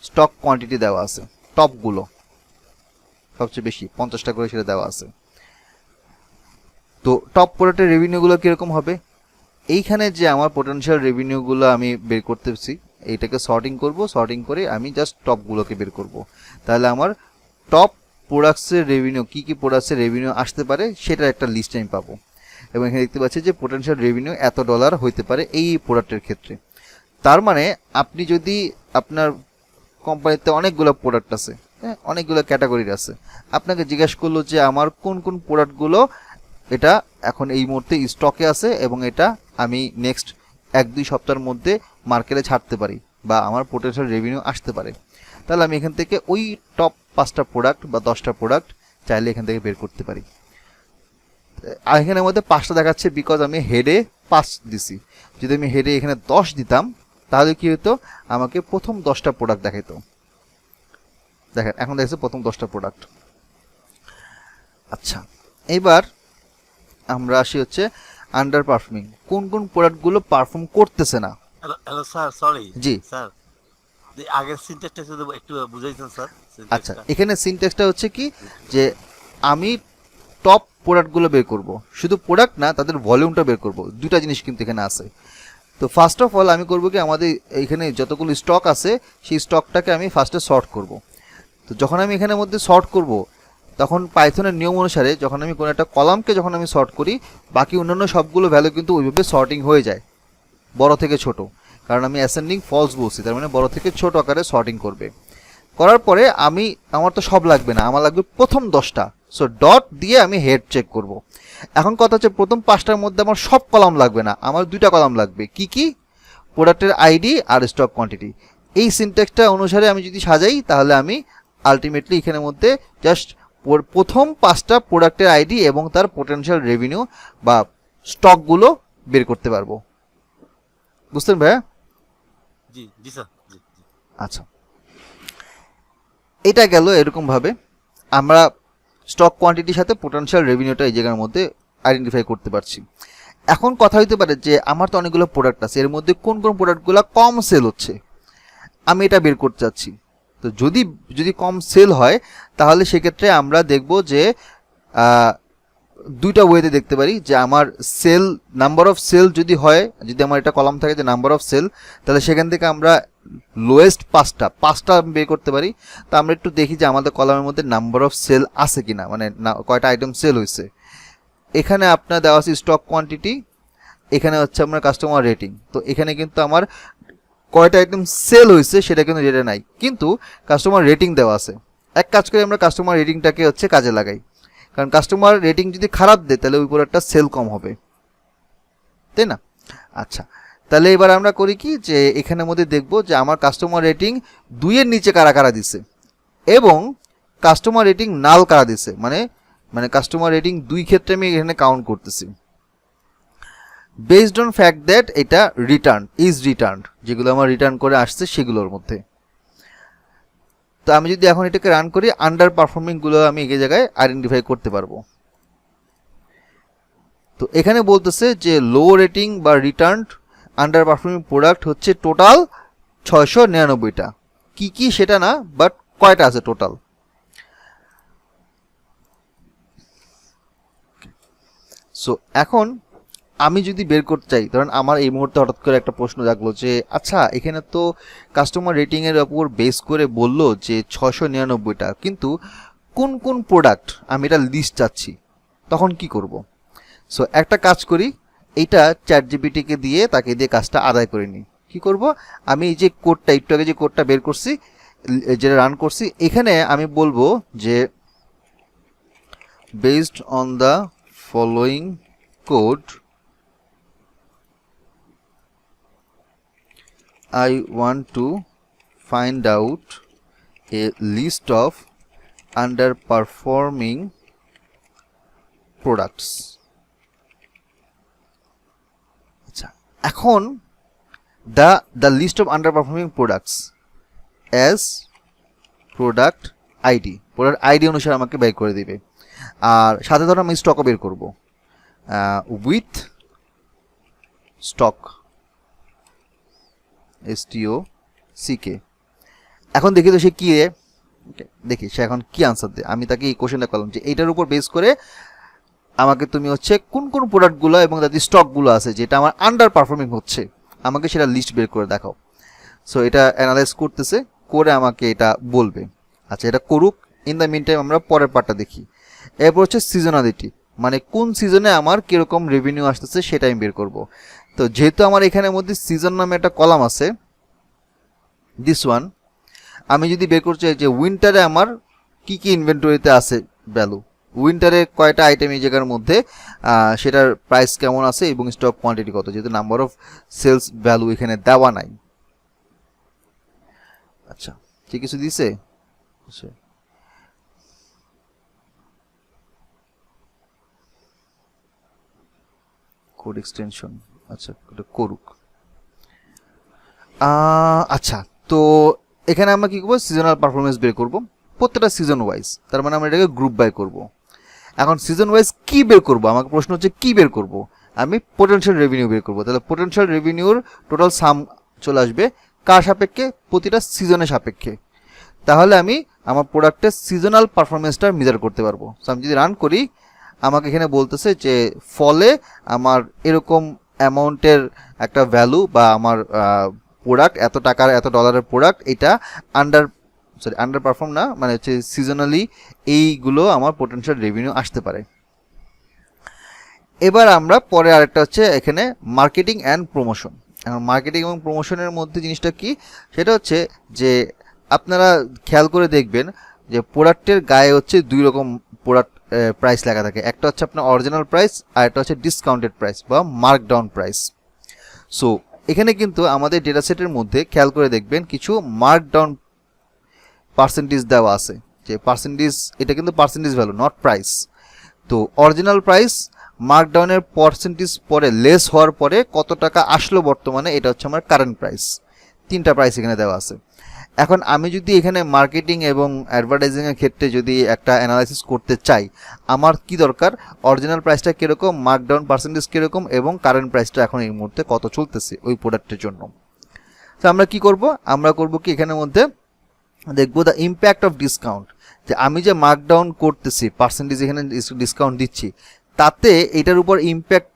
স্টক কোয়ান্টিটি দেওয়া আছে, টপগুলো সবচেয়ে বেশি 50টা করে সেটা দেওয়া আছে। তো টপ প্রোডাক্টের রেভিনিউগুলো কীরকম হবে, এইখানে যে আমার পোটেনশিয়াল রেভিনিউগুলো আমি বের করতেছি এইটাকে সর্টিং করব, সর্টিং করে আমি জাস্ট টপগুলোকে বের করব। তাহলে আমার টপ প্রোডাক্টসের রেভিনিউ, কী কী প্রোডাক্টসের রেভিনিউ আসতে পারে সেটার একটা লিস্ট আমি পাবো। এবং এখানে দেখতে পাচ্ছি যে পোটেনশিয়াল রেভিনিউ এত ডলার হইতে পারে এই প্রোডাক্টের ক্ষেত্রে। তার মানে আপনি যদি আপনার কোম্পানিতে অনেকগুলো প্রোডাক্ট আছে, হ্যাঁ, অনেকগুলো ক্যাটাগরির আছে, আপনাকে জিজ্ঞেস করলো যে আমার কোন কোন প্রোডাক্টগুলো এটা এখন এই মুহূর্তে স্টকে আছে এবং এটা আমি নেক্সট 1-2 সপ্তাহের মধ্যে মার্কেটে ছাড়তে পারি বা আমার পোটেনশিয়াল রেভিনিউ আসতে পারে, তাহলে আমি এখান থেকে ওই টপ 5টা প্রোডাক্ট বা 10টা প্রোডাক্ট চাইলে এখান থেকে বের করতে পারি। আর এখানের মধ্যে 5টা দেখাচ্ছে বিকজ আমি হেডে 5 দিছি। যদি আমি হেডে এখানে 10 দিতাম তাহলে কি হতো, আমাকে প্রথম 10টা প্রোডাক্ট দেখাইতো। দেখেন এখন দেখছে প্রথম 10টা প্রোডাক্ট। আচ্ছা, এবার আমরা আসি হচ্ছে আন্ডার পারফর্মিং, কোন কোন প্রোডাক্টগুলো পারফর্ম করতেছে না। হ্যালো স্যার, সরি জি স্যার, আগের সিনট্যাক্সটা শুধু একটু বুঝাইছেন স্যার। আচ্ছা, এখানে সিনট্যাক্সটা হচ্ছে কি যে আমি টপ প্রোডাক্টগুলো বের করব, শুধু প্রোডাক্ট না তাদের ভলিউমটা বের করব, দুটা জিনিস কিন্তু এখানে আছে। তো ফার্স্ট অফ অল আমি করব কি, আমাদের এখানে যতগুলো স্টক আছে সেই স্টকটাকে আমি ফার্স্টে সর্ট করব। তো যখন আমি এখানের মধ্যে সর্ট করব, তখন পাইথনের নিয়ম অনুসারে যখন আমি কোনো একটা কলামকে যখন আমি সর্ট করি, বাকি অন্যান্য সবগুলো ভ্যালু কিন্তু ওইভাবে সর্টিং হয়ে যায় বড় থেকে ছোট, কারণ আমি অ্যাসেন্ডিং ফলস বলছি, তার মানে বড় থেকে ছোট আকারে সর্টিং করবে। করার পরে আমার তো সব লাগবে না, আমার লাগবে প্রথম 10টা, সো ডট দিয়ে আমি হেড চেক করব। এখন কথা হচ্ছে প্রথম 5টার মধ্যে আমার সব কলাম লাগবে না, আমার 2টা কলাম লাগবে। কি কি? প্রোডাক্টের আইডি আর স্টক কোয়ান্টিটি। এই সিনট্যাক্সটা অনুসারে আমি যদি সাজাই তাহলে আমি আলটিমেটলি এখানের মধ্যে জাস্ট প্রথম 5টা প্রোডাক্টের আইডি এবং তার পোটেনশিয়াল রেভিনিউ বা স্টকগুলো বের করতে পারবো। বুঝতেন ভাইয়া? জি জি স্যার, জি। আচ্ছা, এটা গেল এরকম ভাবে আমরা স্টক কোয়ান্টিটির সাথে পোটেনশিয়াল রেভিনিউটা এই জায়গার মধ্যে আইডেন্টিফাই করতে পারছি। এখন কথা হইতে পারে যে আমার তো অনেকগুলো প্রোডাক্ট আছে, এর মধ্যে কোন কোন প্রোডাক্টগুলো কম সেল হচ্ছে আমি এটা বের করতে চাচ্ছি। তো যদি কম সেল হয় তাহলে সেক্ষেত্রে আমরা দেখব যে দুইটা ওয়েতে দেখতে পারি যে আমার সেল নাম্বার অফ সেল যদি হয়, যদি আমার এটা কলাম থাকে যে নাম্বার অফ সেল, তাহলে সেখান থেকে আমরা লোয়েস্ট 5টা বের করতে পারি। তো আমরা একটু দেখি যে আমাদের কলামের মধ্যে নাম্বার অফ সেল আছে কিনা, মানে কয়টা আইটেম সেল হয়েছে। এখানে আপনার দেওয়া আছে স্টক কোয়ান্টিটি, এখানে হচ্ছে আপনার কাস্টমার রেটিং। তো এখানে কিন্তু আমার কয়টা আইটেম সেল হয়েছে সেটা কিন্তু ডেটা নাই, কিন্তু কাস্টমার রেটিং দেওয়া আছে। এক কাজ করে আমরা কাস্টমার রেটিংটাকে হচ্ছে কাজে লাগাই, কারণ কাস্টমার রেটিং যদি খারাপ দেয় তাহলে ওই প্রোডাক্টটা সেল কম হবে, তাই না? আচ্ছা, তাহলে এবার আমরা করি কি যে এখানের মধ্যে দেখব যে আমার কাস্টমার রেটিং 2-এর নিচে কারা কারা দিছে এবং কাস্টমার রেটিং নাল কারা দিছে, মানে কাস্টমার রেটিং 2 ক্ষেত্রে আমি এখানে কাউন্ট করতেছি বেসড অন ফ্যাক্ট দ্যাট এটা রিটার্ন যেগুলো আমার রিটার্ন করে আসছে সেগুলোর মধ্যে। তো আমি যদি এখন এটাকে রান করি, আন্ডার পারফর্মিংগুলো আমি এই জায়গায় আইডেন্টিফাই করতে পারবো। তো এখানে বলতেছে যে লো রেটিং বা রিটার্ন আন্ডার পারফর্মিং প্রোডাক্ট হচ্ছে টোটাল 699টা। কি কি সেটা না, বাট কয়টা আছে টোটাল। সো এখন আমি যদি বের করতে চাই, ধরেন আমার এই মুহূর্তে হঠাৎ করে একটা প্রশ্ন জাগলো যে আচ্ছা এখানে তো কাস্টমার রেটিংয়ের উপর বেস করে বললো যে 699টা, কিন্তু কোন কোন প্রোডাক্ট আমি এটা লিস্ট চাচ্ছি, তখন কি করব? সো একটা কাজ করি, এইটা চ্যাটজিপিটিকে দিয়ে তাকে দিয়ে কাজটা আদায় করে নিই। কী করব, আমি এই যে কোডটা একটু আগে যে কোডটা বের করছি, যেটা রান করছি, এখানে আমি বলবো যে based on the following code I want to find out a list of underperforming products. আচ্ছা, এখন the list of underperforming products as product ID অনুসারে আমাকে বের করে দিবে। আর সাথে ধরো আমি স্টকও বের করব, উইথ স্টক STOCK। এখন দেখি তো সে কি রে, দেখি সে এখন কি আনসার দেয়। আমি তাকে এই কোশ্চেনটা করলাম যে এইটার উপর বেস করে আমাকে তুমি হচ্ছে কোন কোন প্রোডাক্টগুলো এবং তাদের স্টকগুলো আছে যেটা আমার আন্ডার পারফর্মিং হচ্ছে, আমাকে সেটা লিস্ট বের করে দেখাও। সো এটা অ্যানালাইজ করতেছে, করে আমাকে এটা বলবে। আচ্ছা, এটা করুক, ইন দ্য মিন টাইম আমরা পরের পার্টটা দেখি। এরপর হচ্ছে সিজনালিটি, মানে কোন সিজনে আমার কীরকম রেভিনিউ আসতেছে সেটা আমি বের করব। তো যেহেতু আমার এখানের মধ্যে সিজন নামে একটা কলাম আছে, দিস ওয়ান, আমি যদি বের করতে চাই যে উইন্টারে আমার কি কি ইনভেন্টরিতে আছে ভ্যালু, উইন্টারে কয়টা আইটেম এই জায়গার মধ্যে, সেটার প্রাইস কেমন আছে এবং স্টক কোয়ান্টিটি কত, যেহেতু নাম্বার অফ সেলস ভ্যালু এখানে দেওয়া নাই। আচ্ছা, ঠিক কিছু দিছে কোড এক্সটেনশন। আচ্ছা, এটা করুক। আচ্ছা, তো এখানে আমরা কি করবো, সিজনাল পারফরমেন্স বের করব প্রত্যেকটা সিজন ওয়াইজ, তার মানে আমরা এটাকে গ্রুপ বাই করব। এখন সিজন ওয়াইজ কি বের করব, আমাকে প্রশ্ন হচ্ছে কি বের করব, আমি পোটেনশিয়াল রেভিনিউ বের করব। তাহলে পোটেনশিয়াল রেভিনিউর টোটাল সাম চলে আসবে কার সাপেক্ষে, প্রতিটা সিজনের সাপেক্ষে। তাহলে আমি আমার প্রোডাক্টের সিজনাল পারফরমেন্সটা মেজার করতে পারবো। সো আমি যদি রান করি, আমাকে এখানে বলতেছে যে ফলে আমার এরকম অ্যামাউন্টের একটা ভ্যালু বা আমার প্রোডাক্ট এত টাকার এত ডলারের প্রোডাক্ট, এটা আন্ডার পারফর্ম না, মানে হচ্ছে সিজনালি এইগুলো আমার পোটেনশিয়াল রেভিনিউ আসতে পারে। এবার আমরা পরে আরেকটা হচ্ছে এখানে মার্কেটিং অ্যান্ড প্রমোশন। এখন মার্কেটিং এবং প্রমোশনের মধ্যে জিনিসটা কি, সেটা হচ্ছে যে আপনারা খেয়াল করে দেখবেন যে প্রোডাক্টের গায়ে হচ্ছে দুই রকম প্রোডাক্ট প্রাইস লেখা থাকে, একটা হচ্ছে আপনার অরিজিনাল প্রাইস আর একটা হচ্ছে ডিসকাউন্টেড প্রাইস বা মার্কডাউন প্রাইস। সো এখানে কিন্তু আমাদের ডেটা সেটের মধ্যে খেয়াল করে দেখবেন কিছু মার্কডাউন পার্সেন্টেজ দেওয়া আছে, যে পার্সেন্টেজ, এটা কিন্তু পার্সেন্টেজ ভ্যালু নট প্রাইস। তো অরিজিনাল প্রাইস মার্কডাউনের পার্সেন্টেজ পরে লেস হওয়ার পরে কত টাকা আসলো বর্তমানে, এটা হচ্ছে আমার কারেন্ট প্রাইস। তিনটা প্রাইস এখানে দেওয়া আছে। এখন আমি যদি এখানে মার্কেটিং এবং অ্যাডভার্টাইজিংয়ের ক্ষেত্রে যদি একটা অ্যানালাইসিস করতে চাই, আমার কি দরকার, অরিজিনাল প্রাইসটা কীরকম, মার্কডাউন পার্সেন্টেজ কীরকম এবং কারেন্ট প্রাইসটা এখন এই মুহূর্তে কত চলতেছে ওই প্রোডাক্টের জন্য। তো আমরা কি করব, আমরা করব কি এখানের মধ্যে দেখব দ্য ইম্প্যাক্ট অফ ডিসকাউন্ট, যে আমি যে মার্কডাউন করতেছি, পার্সেন্টেজ এখানে ডিসকাউন্ট দিচ্ছি, তাতে এটার উপর ইম্প্যাক্ট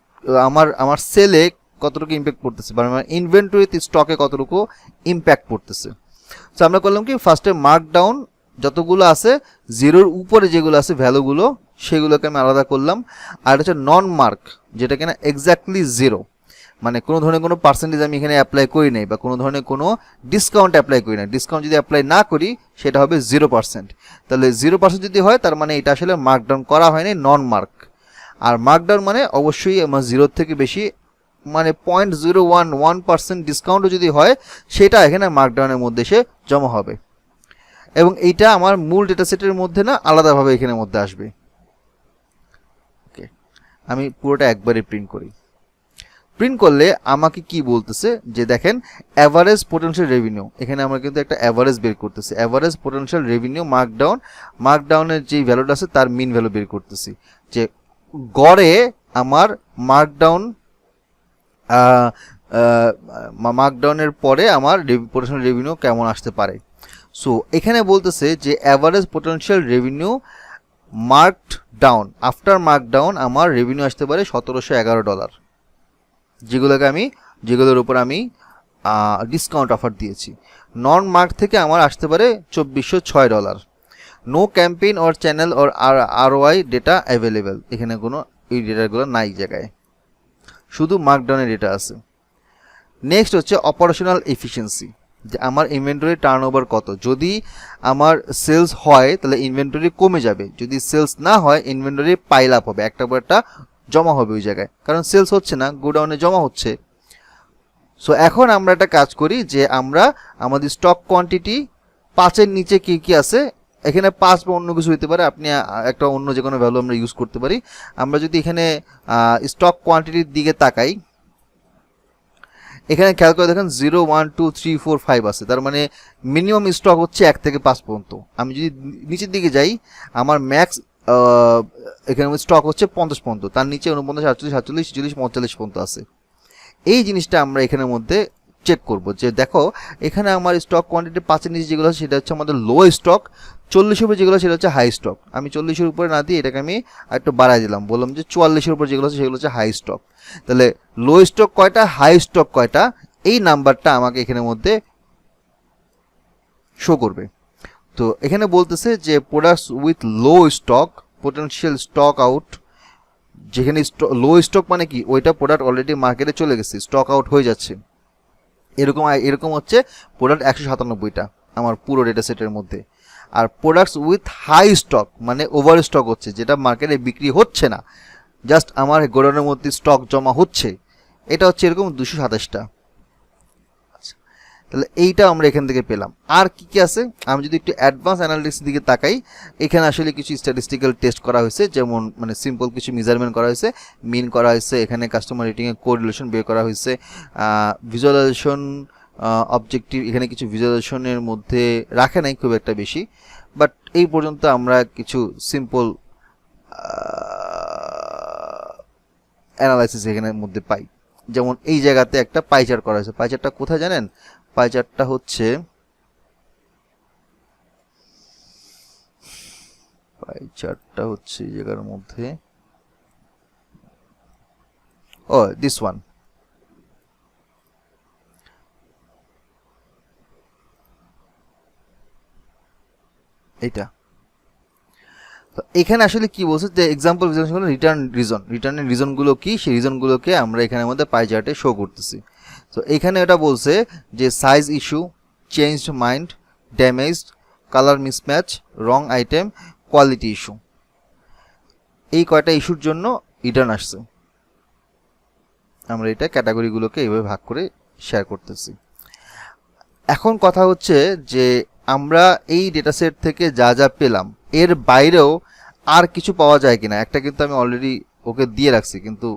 আমার সেলে কতটুকু ইম্প্যাক্ট পড়তেছে, বা আমার ইনভেন্টরিতে স্টকে কতটুকু ইম্প্যাক্ট পড়তেছে। সো আমরা করলাম কি, ফার্স্টে মার্কডাউন যতগুলো আছে, জিরোর উপরে যেগুলো আছে ভ্যালুগুলো, সেগুলোকে আমি আলাদা করলাম। আর হচ্ছে নন মার্ক, যেটা কিনা এক্স্যাক্টলি জিরো, মানে কোনো ধরনের কোনো পার্সেন্টেজ আমি এখানে অ্যাপ্লাই করি নাই বা কোনো ধরনের কোনো ডিসকাউন্ট অ্যাপ্লাই করি না। ডিসকাউন্ট যদি অ্যাপ্লাই না করি সেটা হবে 0%। তাহলে 0% যদি হয় তার মানে এটা আসলে মার্কডাউন করা হয়নি, নন মার্ক। আর মার্কডাউন মানে অবশ্যই আমার জিরোর থেকে বেশি, মানে 0.011% ডিসকাউন্টও যদি হয় সেটা এখানে মার্কডাউনের মধ্যে এসে জমা হবে, এবং এইটা আমার মূল ডেটা সেটের মধ্যে না, আলাদাভাবে এখানের মধ্যে আসবে। ওকে, আমি পুরোটা একবারে প্রিন্ট করি। প্রিন্ট করলে আমাকে কি বলতেছে, যে দেখেন অ্যাভারেজ পোটেনশিয়াল রেভিনিউ, এখানে আমরা কিন্তু একটা অ্যাভারেজ বের করতেছি। অ্যাভারেজ পোটেনশিয়াল রেভিনিউ মার্কডাউনের যেই ভ্যালুটা আছে তার মিন ভ্যালু বের করতেছি, যে গড়ে আমার মার্কডাউনের পরে আমার পোটেনশিয়াল রেভিনিউ কেমন আসতে পারে। সো এখানে বলতেছে যে average potential revenue marked down, after mark down আমার রেভিনিউ আসতে পারে $1711, যেগুলোর উপর আমি ডিসকাউন্ট অফার দিয়েছি। নন মার্ক থেকে আমার আসতে পারে $2406। No campaign or channel or ROI data available, এখানে কোনো এই ডেটাগুলো নাই জায়গায়, শুধু মার্কডাউনের ডেটা আছে। নেক্সট হচ্ছে অপারেশনাল এফিসিয়েন্সি, যে আমার ইনভেন্টরি টার্নওভার কত। যদি আমার সেলস হয় তাহলে ইনভেন্টরি কমে যাবে, যদি সেলস না হয় ইনভেন্টরি পাইল আপ হবে, একটা পর একটা জমা হবে ওই জায়গায়, কারণ সেলস হচ্ছে না, গোডাউনে জমা হচ্ছে। সো এখন আমরা একটা কাজ করি যে আমরা আমাদের স্টক কোয়ান্টিটি 5-এর নিচে কি কি আছে, এখানে 5 বা অন্য কিছু হতে পারে, আপনি একটা অন্য যে কোনো ভ্যালু আমরা ইউজ করতে পারি। আমরা যদি এখানে স্টক কোয়ান্টিটির দিকে তাকাই, এখানে খেয়াল করে দেখেন 0 1 2 3 4 5 আছে, তার মানে মিনিমাম স্টক হচ্ছে 1 থেকে 5 পর্যন্ত। আমি যদি নিচের দিকে যাই, আমার ম্যাক্স এখানে স্টক হচ্ছে 50 পর্যন্ত, তার নিচে 49 48 47 46 45 পর্যন্ত আছে। এই জিনিসটা আমরা এখানের মধ্যে চেক করব যে দেখো এখানে আমার স্টক কোয়ান্টিটি 5-এর নিচে যেগুলো সেটা হচ্ছে আমাদের লো স্টক, 40-এর উপরে যেগুলো সেটা হচ্ছে হাই স্টক। আমি 40-এর উপরে না দিয়ে এটাকে আমি একটু বাড়াই দিলাম, বললাম যে 44-এর উপরে যেগুলো আছে সেগুলো হচ্ছে হাই স্টক। তাহলে লো স্টক কয়টা, হাই স্টক কয়টা, এই নাম্বারটা আমাকে এখানের মধ্যে শো করবে। তো এখানে বলতেছে যে products with low stock potential stock out, যেখানে লো স্টক মানে কি, ওইটা প্রোডাক্ট অলরেডি মার্কেটে চলে গেছে, স্টক আউট হয়ে যাচ্ছে, এরকম হচ্ছে প্রোডাক্ট 197টা আমার পুরো ডেটা সেটের মধ্যে। আর প্রোডাক্টস উইথ হাই স্টক মানে ওভার স্টক হচ্ছে, যেটা মার্কেটে বিক্রি হচ্ছে না, জাস্ট আমার গোডাউনের মধ্যে স্টক জমা হচ্ছে, এটা হচ্ছে এরকম 227টা। তাহলে এইটা আমরা এখান থেকে পেলাম। আর কি কি আছে, আমি যদি একটু অ্যাডভান্স অ্যানালিটিক্স দিকে তাকাই, এখানে আসলে কিছু স্ট্যাটিস্টিক্যাল টেস্ট করা হয়েছে, যেমন মানে সিম্পল কিছু মেজারমেন্ট করা হয়েছে, মিন করা হয়েছে, এখানে কাস্টমার রেটিংয়ের কোরিলেশন বের করা হয়েছে, ভিজুয়ালাইজেশন অবজেক্টিভ, এখানে কিছু ভিজুয়ালাইজেশনের মধ্যে রাখে নাই খুব একটা বেশি, বাট এই পর্যন্ত আমরা কিছু সিম্পল অ্যানালাইসিস এখানের মধ্যে পাই। যেমন এই জায়গাতে একটা পাই চার্ট করা হয়েছে, পাই চার্টটা কোথায় জানেন, পাই চার্টটা হচ্ছে এই জায়গার মধ্যে, ও দিস ওয়ান, এইটা। তো এখানে আসলে কি বলছে যে এক্সাম্পল রিটার্নের রিজনগুলো কি, সেই রিজনগুলোকে আমরা এখানের মধ্যে পাই চার্টে শো করতেছি। তো এখানে এটা বলছে যে size issue, changed mind, damaged, colour mismatch, wrong item, quality issue, এই কয়টা ইস্যুর জন্য রিটার্ন আসছে। আমরা এটা ক্যাটাগরিগুলোকে এইভাবে ভাগ করে শেয়ার করতেছি। এখন কথা হচ্ছে যে আমরা এই ডেটাসেট থেকে যা যা পেলাম এর বাইরেও আর কিছু পাওয়া যায় কিনা। একটা কিন্তু আমি অলরেডি ওকে দিয়ে রাখছি, কিন্তু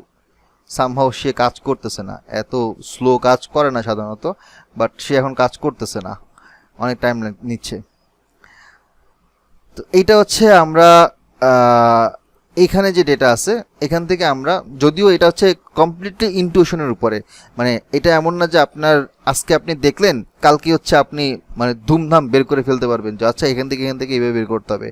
সামহাও সে কাজ করতেছে না, এত স্লো কাজ করে না সাধারণত, বাট সে এখন কাজ করতেছে না, অনেক টাইম নিচ্ছে। তো এইটা হচ্ছে আমরা এইখানে যে ডেটা আছে এখান থেকে আমরা, যদিও এটা হচ্ছে কমপ্লিটলি ইনটিউশনের উপরে, মানে এটা এমন না যে আপনার আজকে আপনি দেখলেন কালকে হচ্ছে আপনি মানে ধুমধাম বের করে ফেলতে পারবেন যে আচ্ছা এখান থেকে এইভাবে বের করতে হবে।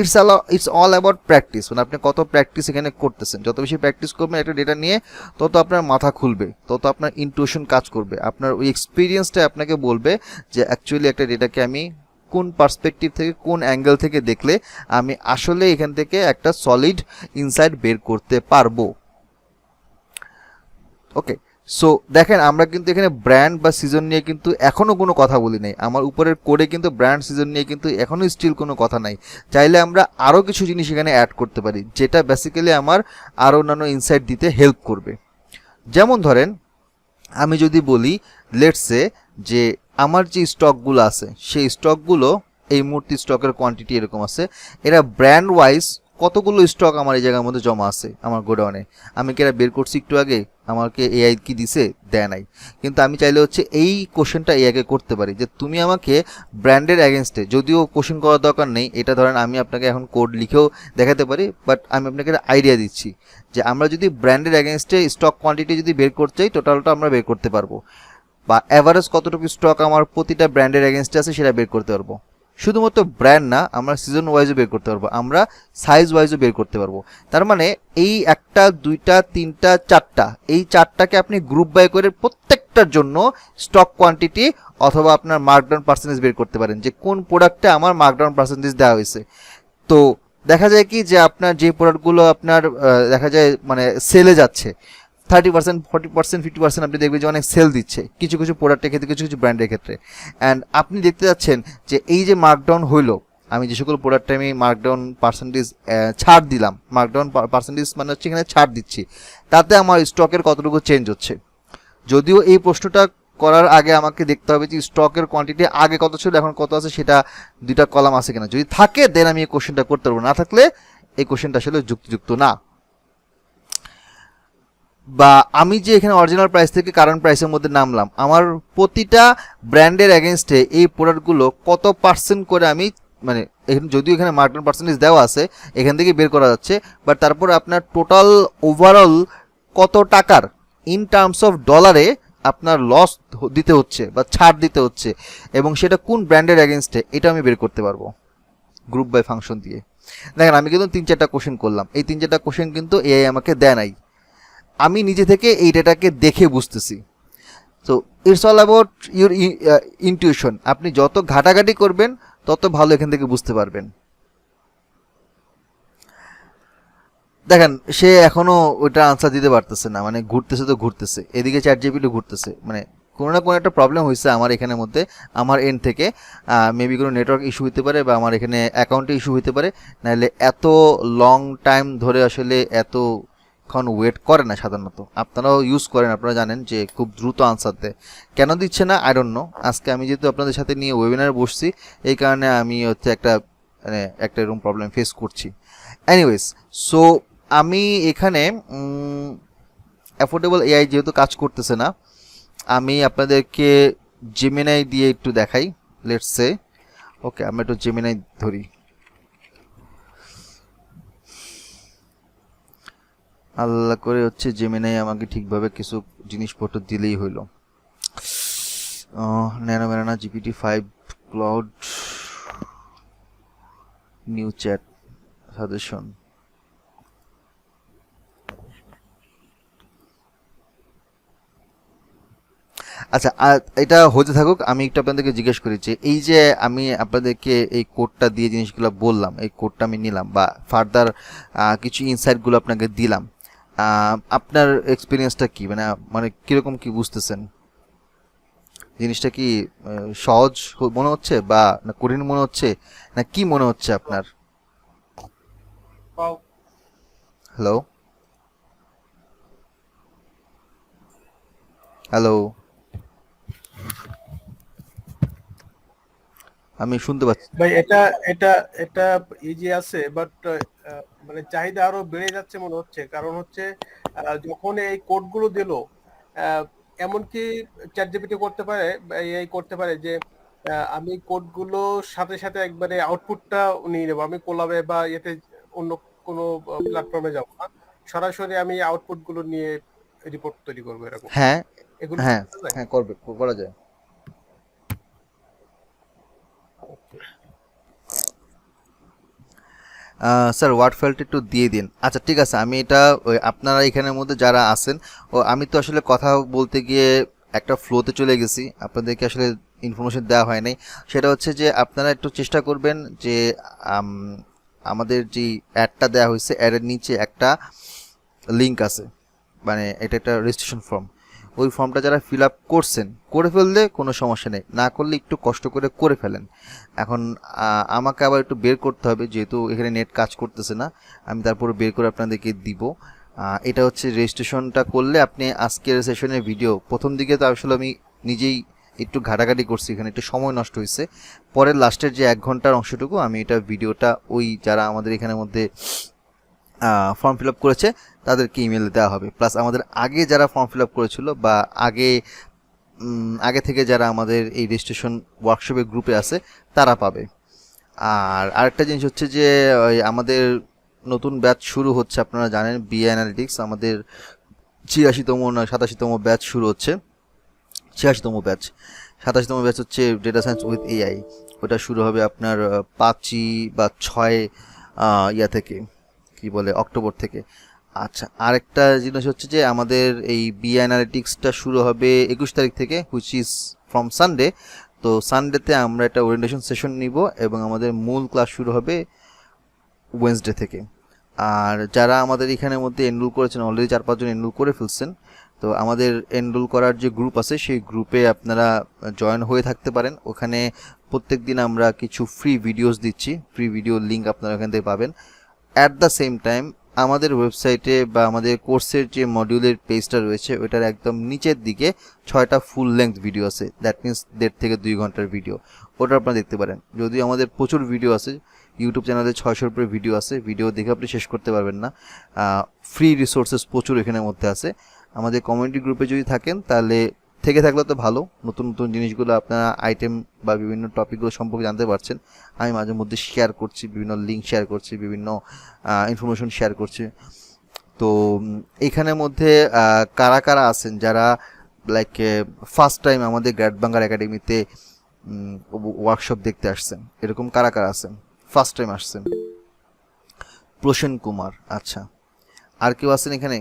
ইটস অল অ্যাবাউট প্র্যাকটিস, মানে আপনি কত প্র্যাকটিস এখানে করতেছেন। যত বেশি প্র্যাকটিস করবেন একটা ডেটা নিয়ে, তত আপনার মাথা খুলবে, তত আপনার ইনটিউশন কাজ করবে, আপনার ওই এক্সপিরিয়েন্সটা আপনাকে বলবে যে অ্যাকচুয়ালি একটা ডেটাকে আমি কোন পার্সপেক্টিভ থেকে, কোন অ্যাঙ্গেল থেকে দেখলে আমি আসলে এখান থেকে একটা সলিড ইনসাইট বের করতে পারবো। ওকে, সো দেখেন আমরা কিন্তু এখানে ব্র্যান্ড বা সিজন নিয়ে কিন্তু এখনো কোনো কথা বলি নাই। আমার উপরের কোডে কিন্তু ব্র্যান্ড সিজন নিয়ে কিন্তু এখনো স্টিল কোনো কথা নাই। চাইলে আমরা আরও কিছু জিনিস এখানে অ্যাড করতে পারি, যেটা বেসিক্যালি আমার আরও অন্যান্য ইনসাইট দিতে হেল্প করবে। যেমন ধরেন আমি যদি বলি লেটস সে যে আমার যে স্টকগুলো আছে সেই স্টকগুলো এই মুহূর্তে স্টকের কোয়ান্টিটি এরকম আছে, এরা ব্র্যান্ড ওয়াইজ কতগুলো স্টক আমার এই জায়গার মধ্যে জমা আছে আমার গোডাউনে, আমি কি এটা বের করছি একটু আগে, আমাকে এআই কি দিছে, দেয় নাই। কিন্তু আমি চাইলে হচ্ছে এই কোশ্চেনটা এআইকে করতে পারি যে তুমি আমাকে ব্র্যান্ডের অ্যাগেনস্টে, যদিও কোশ্চেন করার দরকার নেই, এটা ধরেন আমি আপনাকে এখন কোড লিখেও দেখাতে পারি, বাট আমি আপনাকে একটা আইডিয়া দিচ্ছি যে আমরা যদি ব্র্যান্ডের অ্যাগেনস্টে স্টক কোয়ান্টিটি যদি বের করতে চাই, টোটালটা আমরা বের করতে পারবো, বা অ্যাভারেজ কতটুকু স্টক আমার প্রতিটা ব্র্যান্ডের অ্যাগেনস্টে আছে সেটা বের করতে পারবো। শুধুমাত্র ব্র্যান্ড না, আমরা সিজন ওয়াইজও বের করতে পারবো, আমরা সাইজ ওয়াইজও বের করতে পারবো। তার মানে এই একটা, দুইটা, তিনটা, চারটা, এই চারটাকে আপনি গ্রুপ বাই করে প্রত্যেকটার জন্য স্টক কোয়ান্টিটি অথবা আপনার মার্কডাউন পার্সেন্টেজ বের করতে পারেন, যে কোন প্রোডাক্টে আমার মার্কডাউন পার্সেন্টেজ দেওয়া হয়েছে। তো দেখা যায় কি যে আপনার যে প্রোডাক্টগুলো আপনার দেখা যায় মানে সেলে যাচ্ছে 30%, 40%, 50%, আপনি দেখবেন যে অনেক সেল দিচ্ছে কিছু কিছু প্রোডাক্টের ক্ষেত্রে, কিছু কিছু ব্র্যান্ডের ক্ষেত্রে। অ্যান্ড আপনি দেখতে যাচ্ছেন যে এই যে মার্কডাউন হইলো, আমি যে সকল প্রোডাক্টে আমি মার্কডাউন পার্সেন্টেজ ছাড় দিলাম, মার্কডাউন পার্সেন্টেজ মানে হচ্ছে এখানে ছাড় দিচ্ছি, তাতে আমার স্টকের কতটুকু চেঞ্জ হচ্ছে। যদিও এই প্রশ্নটা করার আগে আমাকে দেখতে হবে যে স্টকের কোয়ান্টিটি আগে কত ছিল, এখন কত আছে, সেটা দুইটা কলাম আছে কিনা। যদি থাকে দেন আমি এই কোশ্চেনটা করতে পারবো, না থাকলে এই কোশ্চেনটা আসলে যুক্তিযুক্ত না। বা আমি যে এখানে অরিজিনাল প্রাইস থেকে কারেন্ট প্রাইসের মধ্যে নামলাম, আমার প্রতিটা ব্র্যান্ডের এগেনস্টে এই প্রোডাক্টগুলো কত পার্সেন্ট করে আমি, মানে এখানে যদিও এখানে মার্কডাউন পার্সেন্টেজ দেওয়া আছে, এখান থেকে বের করা যাচ্ছে, বাট তারপর আপনার টোটাল ওভারঅল কত টাকার ইন টার্মস অফ ডলারে আপনার লস দিতে হচ্ছে বা ছাড় দিতে হচ্ছে, এবং সেটা কোন ব্র্যান্ডের এগেনস্টে, এটা আমি বের করতে পারবো গ্রুপ বাই ফাংশন দিয়ে। দেখেন আমি কিন্তু 3-4টা কোশ্চেন করলাম, এই 3-4টা কোশ্চেন কিন্তু এআই আমাকে দেয় নাই, আমি নিজে থেকে এই ডেটাকে দেখে বুঝতেছি। তো it's all about your intuition. আপনি যত ঘাটাঘাটি করবেন তত ভালো এখান থেকে বুঝতে পারবেন। দেখেন সে এখনো ওইটা আনসার দিতে পারতেছে না, মানে ঘুরতেছে তো ঘুরতেছে, এদিকে চ্যাট জিপিটি ঘুরতেছে, মানে কোনো না কোনো একটা প্রবলেম হয়েছে আমার এখানের মধ্যে, আমার এন্ড থেকে। মেবি কোনো নেটওয়ার্ক ইস্যু হতে পারে, বা আমার এখানে অ্যাকাউন্টে ইস্যু হতে পারে, নাহলে এত লং টাইম ধরে আসলে এতক্ষণ ওয়েট করে না সাধারণত। আপনারাও ইউজ করেন, আপনারা জানেন যে খুব দ্রুত আনসার দেয়। কেন দিচ্ছে না আই ডোন্ট নো। আজকে আমি যেহেতু আপনাদের সাথে নিয়ে ওয়েবিনারে বসছি, এই কারণে আমি হচ্ছে একটা এরকম প্রবলেম ফেস করছি। এনিওয়েজ, সো আমি এখানে অ্যাফোর্ডেবল এআই যেহেতু কাজ করতেছে না, আমি আপনাদেরকে জেমিনাই দিয়ে একটু দেখাই। লেটস সে ওকে, আমরা একটু জেমিনাই ধরি। আল্লাহ করে হচ্ছে জেমিনাই আমাকে ঠিকভাবে কিছু জিনিসপত্র দিলেই হইল। ন্যানো ম্যানা GPT-5 Claude new chat suggestion. আচ্ছা, এটা হতে থাকুক, আমি একটু আপনাদেরকে জিজ্ঞেস করি যে এই যে আমি আপনাদেরকে এই কোডটা দিয়ে জিনিসগুলো বললাম, এই কোডটা আমি নিলাম বা ফার্দার কিছু ইনসাইটগুলো আপনাকে দিলাম, আপনার এক্সপিরিয়েন্সটা কি, মানে কিরকম কি বুঝতেছেন? জিনিসটা কি সহজ মনে হচ্ছে, বা না কঠিন মনে হচ্ছে, না কি মনে হচ্ছে আপনার? হ্যালো হ্যালো, আমি শুনতে পাচ্ছি। ভাই এটা এটা এটা ইজি আছে, বাট মানে চাহিদা আরো বেড়ে যাচ্ছে মনে হচ্ছে। কারণ হচ্ছে যখন এই কোডগুলো দিল, এমনকি চ্যাট জিপিটি করতে পারে, এই করতে পারে যে আমি কোডগুলোর সাথে সাথে একবারে আউটপুটটা নিয়ে নেবো, আমি কোলাবে বা এতে অন্য কোনো প্ল্যাটফর্মে যাবো না, সরাসরি আমি আউটপুট গুলো নিয়ে রিপোর্ট তৈরি করবো এরকম। হ্যাঁ এগুলো হ্যাঁ করা যায়? হ্যাঁ, করা যায়। স্যার ওয়ার্ড ফাইলটা একটু দিয়ে দিন। আচ্ছা ঠিক আছে, আমি এটা আপনারা এখানের মধ্যে যারা আছেন, আমি তো আসলে কথা বলতে গিয়ে একটা ফ্লোতে চলে গেছি, আপনাদেরকে আসলে ইনফরমেশন দেওয়া হয় নাই। সেটা হচ্ছে যে আপনারা একটু চেষ্টা করবেন যে আমাদের যেই অ্যাডটা দেওয়া হয়েছে, অ্যাডের নিচে একটা লিঙ্ক আছে, মানে এটা একটা রেজিস্ট্রেশন ফর্ম। ওই ফর্মটা যারা ফিল আপ করছেন, করে ফেললে কোনো সমস্যা নেই, না করলে একটু কষ্ট করে ফেলেন। এখন আমাকে আবার একটু বের করতে হবে, যেহেতু এখানে নেট কাজ করতেছে না, আমি তারপরে বের করে আপনাদেরকে দিব। এটা হচ্ছে রেজিস্ট্রেশনটা করলে আপনি আজকের সেশনের ভিডিও প্রথম দিকে তো আসলে আমি নিজেই একটু ঘাটাঘাটি করছি, এখানে একটু সময় নষ্ট হয়েছে। পরের লাস্টের যে 1 ঘন্টার অংশটুকু আমি এটা ভিডিওটা ওই যারা আমাদের এখানের মধ্যে ফর্ম ফিল আপ করেছে তাদেরকে ইমেলে দেওয়া হবে, প্লাস আমাদের আগে যারা ফর্ম ফিল আপ করেছিল বা আগে থেকে যারা আমাদের এই রেজিস্ট্রেশন ওয়ার্কশপের গ্রুপে আছে তারা পাবে। আর আরেকটা জিনিস হচ্ছে যে আমাদের নতুন ব্যাচ শুরু হচ্ছে, আপনারা জানেন বিএ অ্যানালিটিক্স আমাদের 86তম না 87তম ব্যাচ শুরু হচ্ছে। 86তম ব্যাচ হচ্ছে ডেটা সায়েন্স উইথ এআই। ওটা শুরু হবে আপনার 5ই বা 6 ইয়া থেকে, কি বলে, অক্টোবর থেকে। আচ্ছা, আরেকটা জিনিস হচ্ছে যে আমাদের এই বিএ অ্যানালিটিক্সটা শুরু হবে 21 তারিখ থেকে, হুইচ ইজ ফ্রম সানডে। তো সানডেতে আমরা একটা ওরিয়েন্টেশন সেশন নিব এবং আমাদের মূল ক্লাস শুরু হবে ওয়েডনেসডে থেকে। আর যারা আমাদের এখানের মধ্যে এনরোল করেছেন, অলরেডি 4-5 জন এনরোল করে ফেলছেন, তো আমাদের এনরোল করার যে গ্রুপ আছে সেই গ্রুপে আপনারা জয়েন হয়ে থাকতে পারেন। ওখানে প্রত্যেক দিন আমরা কিছু ফ্রি ভিডিওস দিচ্ছি, ফ্রি ভিডিও লিঙ্ক আপনারা ওখান থেকে পাবেন। অ্যাট দ্য সেম টাইম আমাদের ওয়েবসাইটে বা আমাদের কোর্সের যে মডিউলের পেজটা রয়েছে ওইটার একদম নিচের দিকে 6টা ফুল লেন্থ ভিডিও আছে, দ্যাট মিনস 1.5 থেকে 2 ঘন্টার ভিডিও, ওটা আপনারা দেখতে পারেন। যদিও আমাদের প্রচুর ভিডিও আছে, ইউটিউব চ্যানেলে 600-র উপরে ভিডিও আছে, ভিডিও দেখে আপনি শেষ করতে পারবেন না। ফ্রি রিসোর্সেস প্রচুর এখানের মধ্যে আছে। আমাদের কমিউনিটি গ্রুপে যদি থাকেন তাহলে থেকে থাকলে তো ভালো, নতুন নতুন জিনিসগুলো আপনারা আইটেম বা বিভিন্ন টপিকগুলো সম্পর্কে জানতে পারছেন। আমি মাঝে মধ্যে শেয়ার করছি, বিভিন্ন লিঙ্ক শেয়ার করছি, বিভিন্ন ইনফরমেশন শেয়ার করছি। তো এখানের মধ্যে কারা কারা আছেন যারা লাইক ফার্স্ট টাইম আমাদের গ্র্যাড বাংলার একাডেমিতে ওয়ার্কশপ দেখতে আসছেন, এরকম কারা কারা আছেন ফার্স্ট টাইম আসছেন? প্রসেন কুমার, আচ্ছা। আর কেউ আছেন এখানে?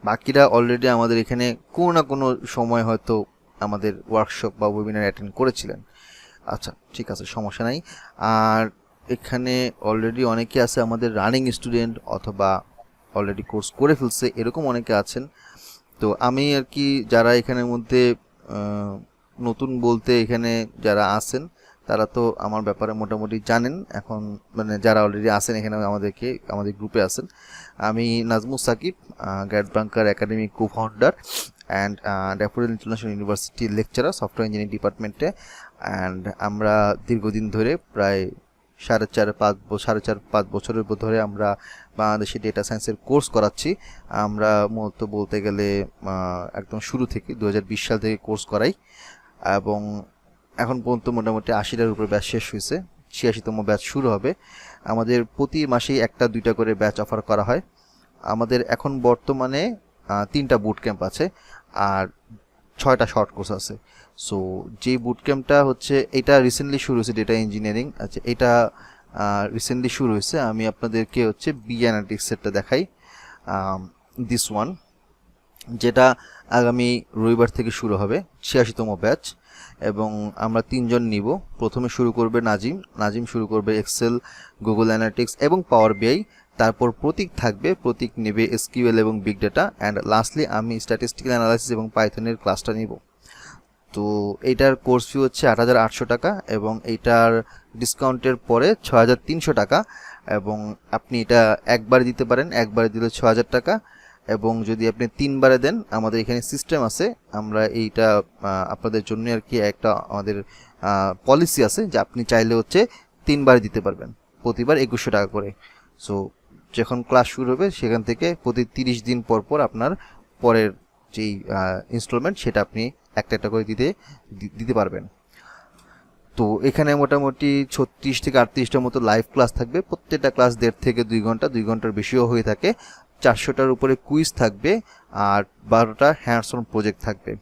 বাকিরা অলরেডি আমাদের এখানে কোনো না কোনো সময় হয়তো আমাদের ওয়ার্কশপ বা ওয়েবিনার অ্যাটেন্ড করেছিলেন। আচ্ছা, ঠিক আছে, সমস্যা নাই। আর এখানে অলরেডি অনেকে আছে আমাদের রানিং স্টুডেন্ট অথবা অলরেডি কোর্স করে ফেলছে, এরকম অনেকে আছেন। তো আমি আর কি যারা এখানের মধ্যে নতুন বলতে এখানে যারা আছেন তারা তো আমার ব্যাপারে মোটামুটি জানেন এখন, মানে যারা অলরেডি আছেন এখানে আমাদের গ্রুপে আছেন। আমি Najmus Sakib, Grad Bunker Academy co founder and Daffodil International University lecturer software engineering ডিপার্টমেন্টে। অ্যান্ড আমরা দীর্ঘদিন ধরে প্রায় 4.5 বছরের ধরে আমরা বাংলাদেশে ডেটা সায়েন্সের কোর্স করাচ্ছি। আমরা মূলত বলতে গেলে একদম শুরু থেকে 2020 সাল থেকে কোর্স করাই এবং এখন পর্যন্ত মোটামুটি 80টার উপরে ব্যাচ শেষ হয়েছে, 86তম ব্যাচ শুরু হবে। আমাদের প্রতি মাসেই 1-2টা করে ব্যাচ অফার করা হয়। আমাদের এখন বর্তমানে 3টা বুট ক্যাম্প আছে আর 6টা শর্ট কোর্স আছে। সো যে বুট ক্যাম্পটা হচ্ছে এটা রিসেন্টলি শুরু হয়েছে, ডেটা ইঞ্জিনিয়ারিং। আচ্ছা, এটা রিসেন্টলি শুরু হয়েছে। আমি আপনাদেরকে হচ্ছে বি অ্যানালিটিক্সেরটা দেখাই, দিস ওয়ান, যেটা আগামী রবিবার থেকে শুরু হবে, 86তম ব্যাচ। এবং আমরা 3 জন নিব। প্রথমে শুরু করবে নাজিম শুরু করবে এক্সেল, গুগল অ্যানালিটিক্স এবং পাওয়ার বিআই। তারপর প্রতীক থাকবে, প্রতীক নেবে এসকিউএল এবং বিগ ডেটা। অ্যান্ড লাস্টলি আমি স্ট্যাটিস্টিক্যাল অ্যানালাইসিস এবং পাইথনের ক্লাসটা নিব। তো এইটার কোর্স ফি হচ্ছে 8,800 টাকা এবং এইটার ডিসকাউন্টের পরে 6,300 টাকা। এবং আপনি এটা একবার দিতে পারেন, একবারে দিলে 6,000 টাকা। এবং যদি আপনি 3বারে দেন, আমাদের এখানে সিস্টেম আছে, আমরা এইটা আপনাদের জন্য আর কি একটা আমাদের পলিসি আছে যে আপনি চাইলে হচ্ছে 3বার দিতে পারবেন, প্রতিবার 2,100 টাকা করে। সো যখন ক্লাস শুরু হবে সেখান থেকে প্রতি 30 দিন পর পর আপনার পরের যেই ইনস্টলমেন্ট সেটা আপনি একটা করে দিতে পারবেন। তো এখানে মোটামুটি 36 থেকে 38টার মতো লাইভ ক্লাস থাকবে, প্রত্যেকটা ক্লাস 1.5 থেকে 2 ঘন্টা, 2 ঘন্টার বেশিও হয়ে থাকে। 400টার উপরে কুইজ থাকবে আর 12টা হ্যান্ডস অন প্রজেক্ট থাকবে।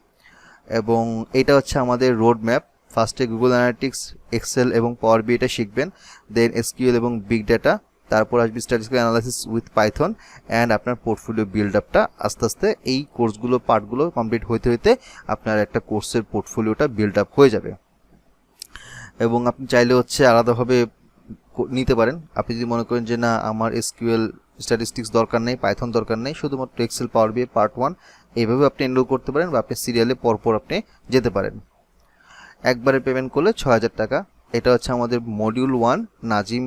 এবং এটা হচ্ছে আমাদের রোড ম্যাপ। ফার্স্টে গুগল অ্যানালিটিক্স, এক্সেল এবং পাওয়ার বিআইটা শিখবেন, দেন এসকিউএল এবং বিগ ডেটা, তারপর আসবে statistical analysis with Python and আপনার পোর্টফোলিও বিল্ড আপটা। আস্তে আস্তে এই কোর্সগুলো পার্টগুলো কমপ্লিট হইতে হইতে আপনার একটা কোর্সের পোর্টফোলিওটা বিল্ড আপ হয়ে যাবে। এবং আপনি চাইলে হচ্ছে আলাদাভাবে নিতে পারেন। আপনি যদি মনে করেন যে না আমার এসকিউএল স্ট্যাটিস্টিক্স দরকার নেই, পাইথন দরকার নেই, শুধুমাত্র এক্সেল পাওয়ার বিআই পার্ট 1, এইভাবে আপনি এনরোল করতে পারেন বা আপনি সিরিয়ালে পরপর আপনি যেতে পারেন। একবারে পেমেন্ট করলে 6,000 টাকা। এটা হচ্ছে আমাদের মডিউল 1। নাজিম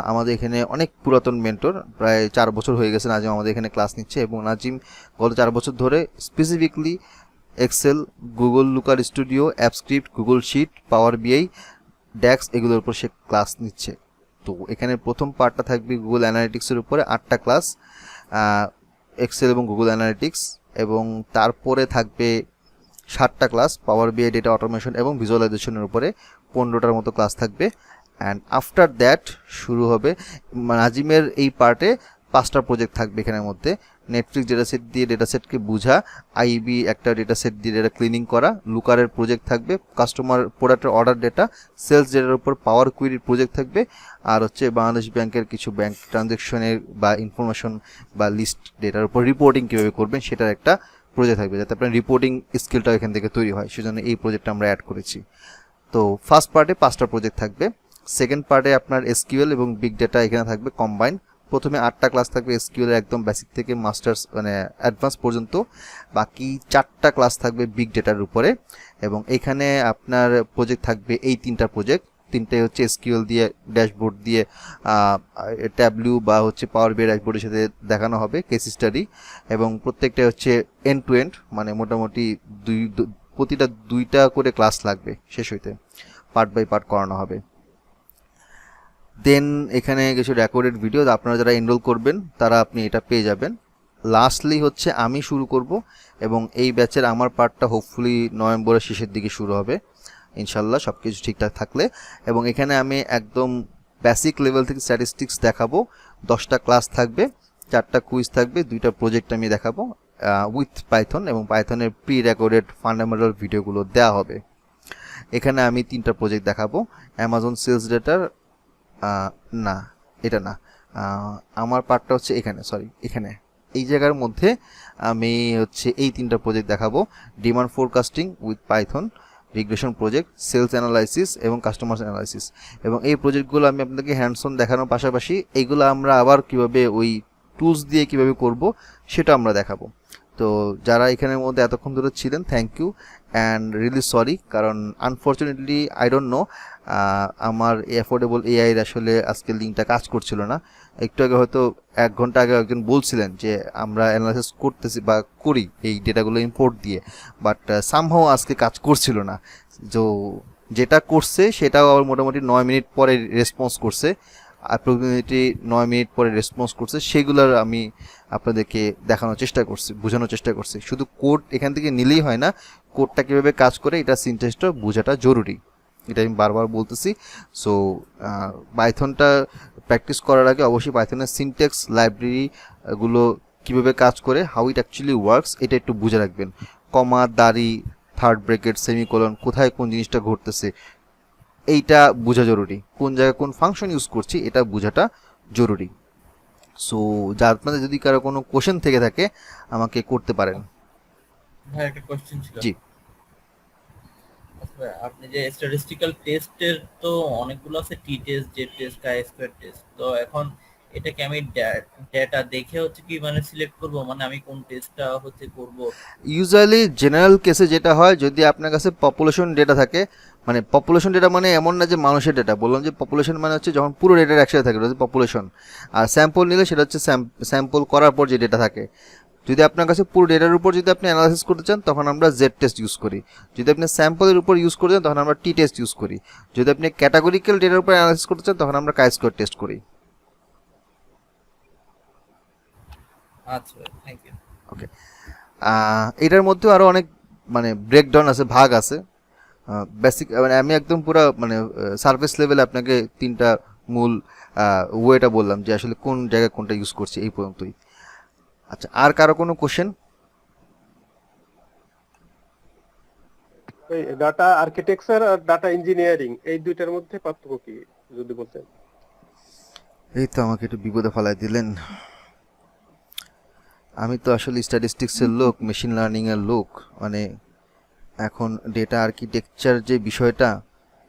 আমাদের এখানে অনেক পুরাতন মেন্টর, প্রায় 4 বছর হয়ে গেছে নাজিম আমাদের এখানে ক্লাস নিচ্ছে। এবং নাজিম গত 4 বছর ধরে specifically Excel, Google Looker Studio, Apps Script, Google Sheet, Power BI, DAX এগুলোর উপর সে ক্লাস নিচ্ছে। তো এখানে প্রথম পার্টটা থাকবে গুগল অ্যানালিটিক্সের উপরে 8টা ক্লাস, এক্সেল এবং গুগল অ্যানালিটিক্স। এবং তারপরে থাকবে 7টা ক্লাস পাওয়ার বিআই, ডেটা অটোমেশন এবং ভিজুয়ালাইজেশনের উপরে 15টার মতো ক্লাস থাকবে। অ্যান্ড আফটার দ্যাট শুরু হবে নাজিমের এই পার্টে 5টা প্রজেক্ট থাকবে এখানের মধ্যে। নেটফ্লিক্স ডেটাসেট দিয়ে ডেটাসেটকে বোঝা, আইবি একটা ডেটাসেট দিয়ে ডেটা ক্লিনিং করা, লুকারের প্রজেক্ট থাকবে, কাস্টমার প্রোডাক্টের অর্ডার ডেটা, সেলস ডেটার উপর পাওয়ার কুইরির প্রজেক্ট থাকবে, আর হচ্ছে বাংলাদেশ ব্যাংকের কিছু ব্যাংক ট্রানজ্যাকশনের বা ইনফরমেশন বা লিস্ট ডেটার উপর রিপোর্টিং কীভাবে করবেন সেটার একটা প্রজেক্ট থাকবে, যাতে আপনার রিপোর্টিং স্কিলটা এখান থেকে তৈরি হয়। সেজন্য এই প্রজেক্টটা আমরা অ্যাড করেছি। তো ফার্স্ট পার্টে 5টা প্রজেক্ট থাকবে, সেকেন্ড পার্টে আপনার এসকিউএল এবং বিগ ডেটা এখানে থাকবে কম্বাইন। প্রথমে 8টা ক্লাস থাকবে এসকিউএল একদম বেসিক থেকে মাস্টার্স মানে অ্যাডভান্স পর্যন্ত, বাকি 4টা ক্লাস থাকবে বিগ ডেটার উপরে। এবং এখানে আপনার প্রজেক্ট থাকবে এই 3টা প্রজেক্ট, 3টাই হচ্ছে এসকিউএল দিয়ে ড্যাশবোর্ড দিয়ে ট্যাবলিউ বা হচ্ছে পাওয়ার বিআই ড্যাশবোর্ডের সাথে দেখানো হবে কেস স্টাডি, এবং প্রত্যেকটা হচ্ছে এন্ড টু এন্ড, মানে মোটামুটি প্রতিটা 2টা করে ক্লাস লাগবে শেষ হইতে, পার্ট বাই পার্ট করানো হবে। দেন এখানে কিছু রেকর্ডেড ভিডিও, আপনারা যারা এনরোল করবেন তারা আপনি এটা পেয়ে যাবেন। লাস্টলি হচ্ছে আমি শুরু করব, এবং এই ব্যাচের আমার পার্টটা হোপফুলি নভেম্বরের শেষের দিকে শুরু হবে ইনশাল্লাহ, সব কিছু ঠিকঠাক থাকলে। এবং এখানে আমি একদম বেসিক লেভেল থেকে স্ট্যাটিস্টিক্স দেখাবো, 10টা ক্লাস থাকবে, 4টা কুইজ থাকবে, 2টা প্রজেক্ট আমি দেখাবো উইথ পাইথন, এবং পাইথনের প্রি রেকর্ডেড ফান্ডামেন্টাল ভিডিওগুলো দেওয়া হবে। এখানে আমি 3টা প্রজেক্ট দেখাবো, অ্যামাজন সেলস ডেটার না এটা না, আমার পার্টটা হচ্ছে এখানে, সরি এখানে এই জায়গার মধ্যে আমি হচ্ছে এই 3টা প্রজেক্ট দেখাবো, demand forecasting with Python, regression project, sales analysis এবং কাস্টমার অ্যানালাইসিস। এবং এই প্রজেক্টগুলো আমি আপনাদেরকে হ্যান্ডসন দেখানোর পাশাপাশি এইগুলো আমরা আবার কিভাবে ওই টুলস দিয়ে কিভাবে করব সেটা আমরা দেখাবো। তো যারা এখানের মধ্যে এতক্ষণ ধরে ছিলেন thank you and really sorry, কারণ আনফর্চুনেটলি আই ডোন্ট নো আমার অ্যাফোর্ডেবল এআইয়ের আসলে আজকে লিঙ্কটা কাজ করছিল না। একটু আগে হয়তো 1 ঘন্টা আগে একজন বলছিলেন যে আমরা অ্যানালাইসিস করতেছি বা করি এই ডেটাগুলো ইম্পোর্ট দিয়ে, বাট সামহাও আজকে কাজ করছিল না। তো যেটা করছে সেটাও আবার মোটামুটি 9 মিনিট পরে রেসপন্স করছে, অ্যাপ্রক্সিমেটলি 9 মিনিট পরে রেসপন্স করছে, সেগুলোর আমি আপনাদেরকে দেখানোর চেষ্টা করছি, বোঝানোর চেষ্টা করছি। শুধু কোড এখান থেকে নিলেই হয় না, কোডটা কীভাবে কাজ করে এটা সিনট্যাক্সটা বোঝাটা জরুরি, এটা আমি বারবার বলতেছি। সো পাইথনটা প্র্যাকটিস করার আগে অবশ্যই পাইথনের সিনট্যাক্স লাইব্রেরিগুলো কীভাবে কাজ করে, হাউ ইট অ্যাকচুয়ালি ওয়ার্কস, এটা একটু বুঝে রাখবেন। কমা, দাড়ি, থার্ড ব্র্যাকেট, সেমিকোলন, কোথায় কোন জিনিসটা ঘটতেছে এইটা বোঝা জরুরি, কোন জায়গায় কোন ফাংশন ইউজ করছি এটা বোঝাটা জরুরি। সো যা আপনাদের যদি কারো কোনো কোশ্চেন থেকে থাকে আমাকে করতে পারেন। ভাই একটা কোশ্চেন ছিল। জি, আচ্ছা, আপনি যে স্ট্যাটিস্টিক্যাল টেস্টের তো অনেকগুলো আছে, টি টেস্ট, জেড টেস্ট, কাই স্কয়ার টেস্ট, তো এখন এটাকে আমি ডেটা দেখে হচ্ছে কি মানে সিলেক্ট করব, মানে আমি কোন টেস্টটা হচ্ছে করব? ইউজুয়ালি জেনারেল কেসে যেটা হয়, যদি আপনার কাছে পপুলেশন ডেটা থাকে, মানে পপুলেশন ডেটা মানে এমন না যে মানুষের ডেটা, বললাম যে পপুলেশন মানে হচ্ছে যখন পুরো ডেটা একসাথে থাকে ওটা পপুলেশন, আর স্যাম্পল নিলে সেটা হচ্ছে স্যাম্পল করার পর যে ডেটা থাকে। যদি আপনার কাছে পুরো ডেটার উপর যদি আপনি অ্যানালাইসিস করতে চান তখন আমরা জেড টেস্ট ইউজ করি, যদি আপনি স্যাম্পলের উপর ইউজ করতে চান তখন আমরা টি টেস্ট ইউজ করি, যদি আপনি ক্যাটাগরিক্যাল ডেটার উপর অ্যানালাইসিস করতে চান তখন আমরা কাই স্কয়ার টেস্ট করি। আচ্ছা, থ্যাংক ইউ। ওকে, এটার মধ্যেও আরও অনেক মানে ব্রেকডাউন আছে, ভাগ আছে। বেসিক মানে আমি একদম পুরো মানে সার্ফেস লেভেলে আপনাকে 3টা মূল ওয়েটা বললাম যে আসলে কোন জায়গায় কোনটা ইউজ করছি, এই পর্যন্তই। আচ্ছা, আর কারো কোনো কোশ্চেন? ডাটা আর্কিটেকচার আর ডাটা ইঞ্জিনিয়ারিং এই দুইটার মধ্যে পার্থক্য কি যদি বলতেন? এই তো আমাকে একটু বিপদে ফেলায় দিলেন, আমি তো আসলে স্ট্যাটিস্টিক্সের লোক, মেশিন লার্নিংয়ের লোক, মানে এখন ডেটা আর্কিটেকচার যে বিষয়টা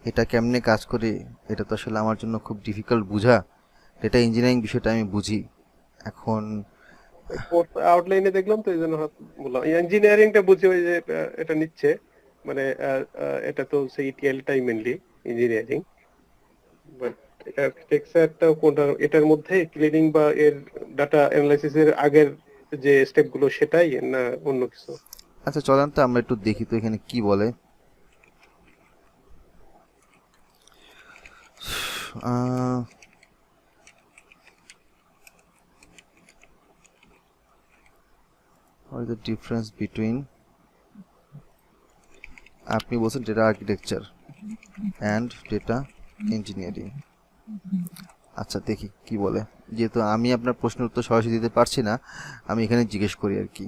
এটা কেমনে কাজ করে এটা তো আসলে আমার জন্য খুব ডিফিকাল্ট বোঝা। ডেটা ইঞ্জিনিয়ারিং বিষয়টা আমি বুঝি। এখন আউটলাইনে দেখলাম তো এই জন্য বললাম ইঞ্জিনিয়ারিংটা বুঝি, ওই যে এটা নিচ্ছে মানে এটা তো সেই টিএলটাই মেইনলি ইঞ্জিনিয়ারিং, বাট আর্কিটেকচারটা কোনটা এটার মধ্যে ক্লিনিং বা এর ডাটা অ্যানালাইসিসের আগের যে স্টেপগুলো সেটাই না অন্য কিছু? আচ্ছা চলেন তো আমরা একটু দেখি তো এখানে কি বলে। What is the difference between, আপনি বলছেন data architecture and data engineering. আচ্ছা দেখি কি বলে। যেহেতু আমি আপনার প্রশ্নের উত্তর সরাসরি দিতে পারছি না, আমি এখানে জিজ্ঞেস করি আর কি।